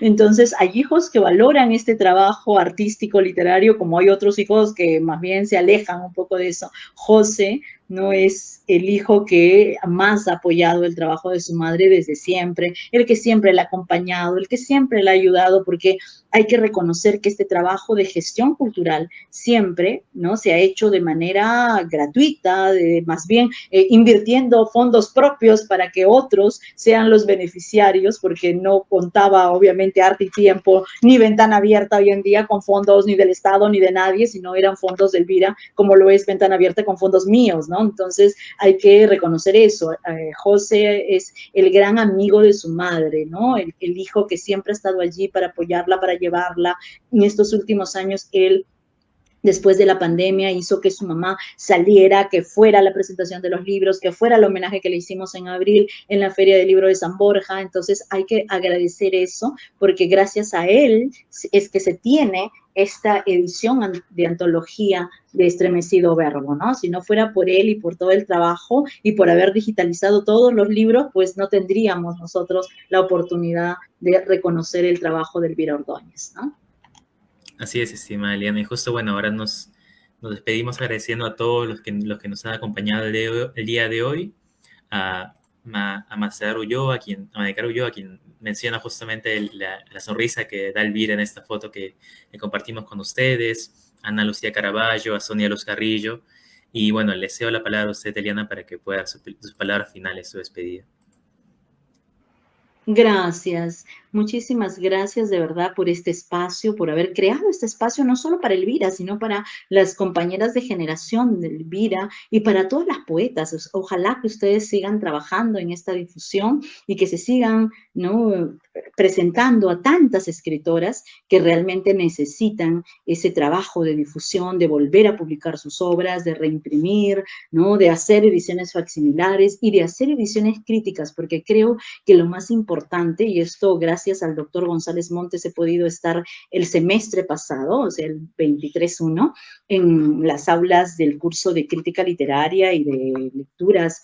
Entonces, hay hijos que valoran este trabajo artístico, literario, como hay otros hijos que más bien se alejan un poco de eso. José no es el hijo que más ha apoyado el trabajo de su madre desde siempre, el que siempre la ha acompañado, el que siempre la ha ayudado, porque hay que reconocer que este trabajo de gestión cultural siempre, ¿no?, se ha hecho de manera gratuita, más bien invirtiendo fondos propios para que otros sean los beneficiarios, porque no contaba obviamente Arte y Tiempo ni Ventana Abierta hoy en día con fondos ni del Estado ni de nadie, sino eran fondos de Elvira, como lo es Ventana Abierta con fondos míos, ¿no? ¿no? Entonces hay que reconocer eso. José es el gran amigo de su madre, ¿no? El hijo que siempre ha estado allí para apoyarla, para llevarla. En estos últimos años, él, después de la pandemia, hizo que su mamá saliera, que fuera a la presentación de los libros, que fuera el homenaje que le hicimos en abril en la Feria del Libro de San Borja. Entonces hay que agradecer eso, porque gracias a él es que se tiene esta edición de antología de Estremecido Verbo, ¿no? Si no fuera por él y por todo el trabajo y por haber digitalizado todos los libros, pues no tendríamos nosotros la oportunidad de reconocer el trabajo de Elvira Ordóñez, ¿no? Así es, estimada Eliana. Y justo, bueno, ahora nos despedimos agradeciendo a todos los que nos han acompañado el día de hoy, a Masaru Ulloa, a Madecar Ulloa, a quien menciona justamente la sonrisa que da Elvira en esta foto que compartimos con ustedes, a Ana Lucía Caraballo, a Sonia Luz Carrillo. Y bueno, le cedo la palabra a usted, Eliana, para que pueda dar sus palabras finales, su despedida. Gracias, muchísimas gracias de verdad por este espacio, por haber creado este espacio no solo para Elvira, sino para las compañeras de generación de Elvira y para todas las poetas. Ojalá que ustedes sigan trabajando en esta difusión y que se sigan, ¿no?, presentando a tantas escritoras que realmente necesitan ese trabajo de difusión, de volver a publicar sus obras, de reimprimir, ¿no?, de hacer ediciones facsimilares y de hacer ediciones críticas, porque creo que lo más importante, y esto gracias al doctor González Montes he podido estar el semestre pasado, o sea, el 23-1, en las aulas del curso de crítica literaria y de lecturas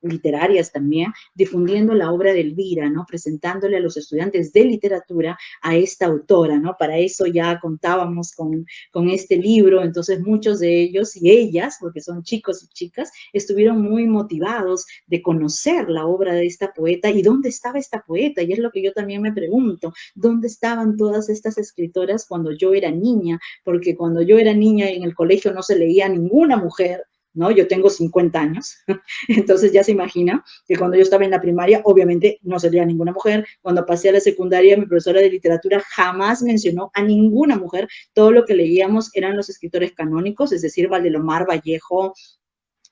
literarias también, difundiendo la obra de Elvira, ¿no?, presentándole a los estudiantes de literatura a esta autora, ¿no? Para eso ya contábamos con este libro, entonces muchos de ellos y ellas, porque son chicos y chicas, estuvieron muy motivados de conocer la obra de esta poeta y dónde estaba esta poeta, y es lo que yo también me pregunto, ¿dónde estaban todas estas escritoras cuando yo era niña? Porque cuando yo era niña en el colegio no se leía a ninguna mujer, ¿no? Yo tengo 50 años, entonces ya se imagina que cuando yo estaba en la primaria, obviamente no se leía ninguna mujer. Cuando pasé a la secundaria, mi profesora de literatura jamás mencionó a ninguna mujer. Todo lo que leíamos eran los escritores canónicos, es decir, Valdelomar, Vallejo,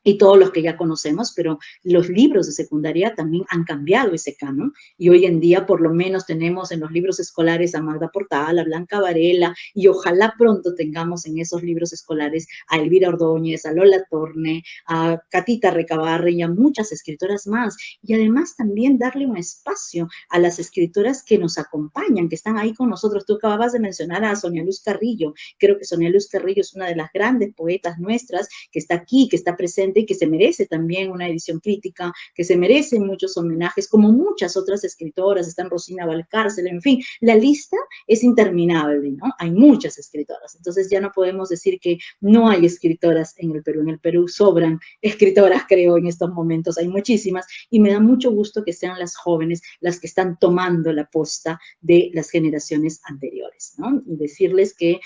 y todos los que ya conocemos, pero los libros de secundaria también han cambiado ese canon, y hoy en día por lo menos tenemos en los libros escolares a Magda Portal, a Blanca Varela, y ojalá pronto tengamos en esos libros escolares a Elvira Ordóñez, a Lola Torne, a Catita Recabarren y a muchas escritoras más, y además también darle un espacio a las escritoras que nos acompañan, que están ahí con nosotros. Tú acababas de mencionar a Sonia Luz Carrillo. Creo que Sonia Luz Carrillo es una de las grandes poetas nuestras, que está aquí, que está presente y que se merece también una edición crítica, que se merece muchos homenajes, como muchas otras escritoras, están Rosina Valcárcel, en fin, la lista es interminable, ¿no? Hay muchas escritoras, entonces ya no podemos decir que no hay escritoras en el Perú sobran escritoras, creo, en estos momentos, hay muchísimas, y me da mucho gusto que sean las jóvenes las que están tomando la posta de las generaciones anteriores, ¿no? Y decirles que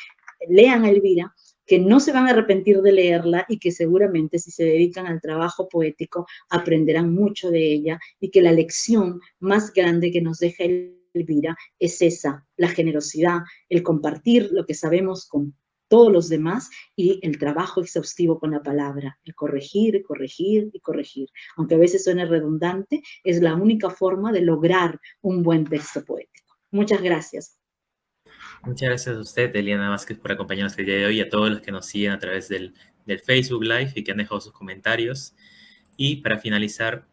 lean a Elvira, que no se van a arrepentir de leerla y que seguramente si se dedican al trabajo poético aprenderán mucho de ella, y que la lección más grande que nos deja Elvira es esa, la generosidad, el compartir lo que sabemos con todos los demás y el trabajo exhaustivo con la palabra, el corregir, corregir y corregir. Aunque a veces suene redundante, es la única forma de lograr un buen texto poético. Muchas gracias. Muchas gracias a usted, Eliana Vázquez, por acompañarnos el día de hoy, y a todos los que nos siguen a través del Facebook Live y que han dejado sus comentarios. Y para finalizar,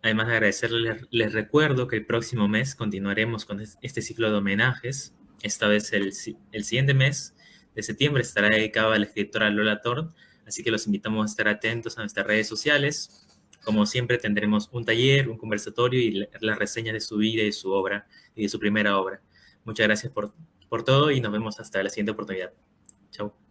además de agradecerles, les recuerdo que el próximo mes continuaremos con este ciclo de homenajes. Esta vez el siguiente mes de septiembre estará dedicado a la escritora Lola Torn, así que los invitamos a estar atentos a nuestras redes sociales. Como siempre tendremos un taller, un conversatorio y las reseñas de su vida y de su obra, y de su primera obra. Muchas gracias por todo y nos vemos hasta la siguiente oportunidad. Chao.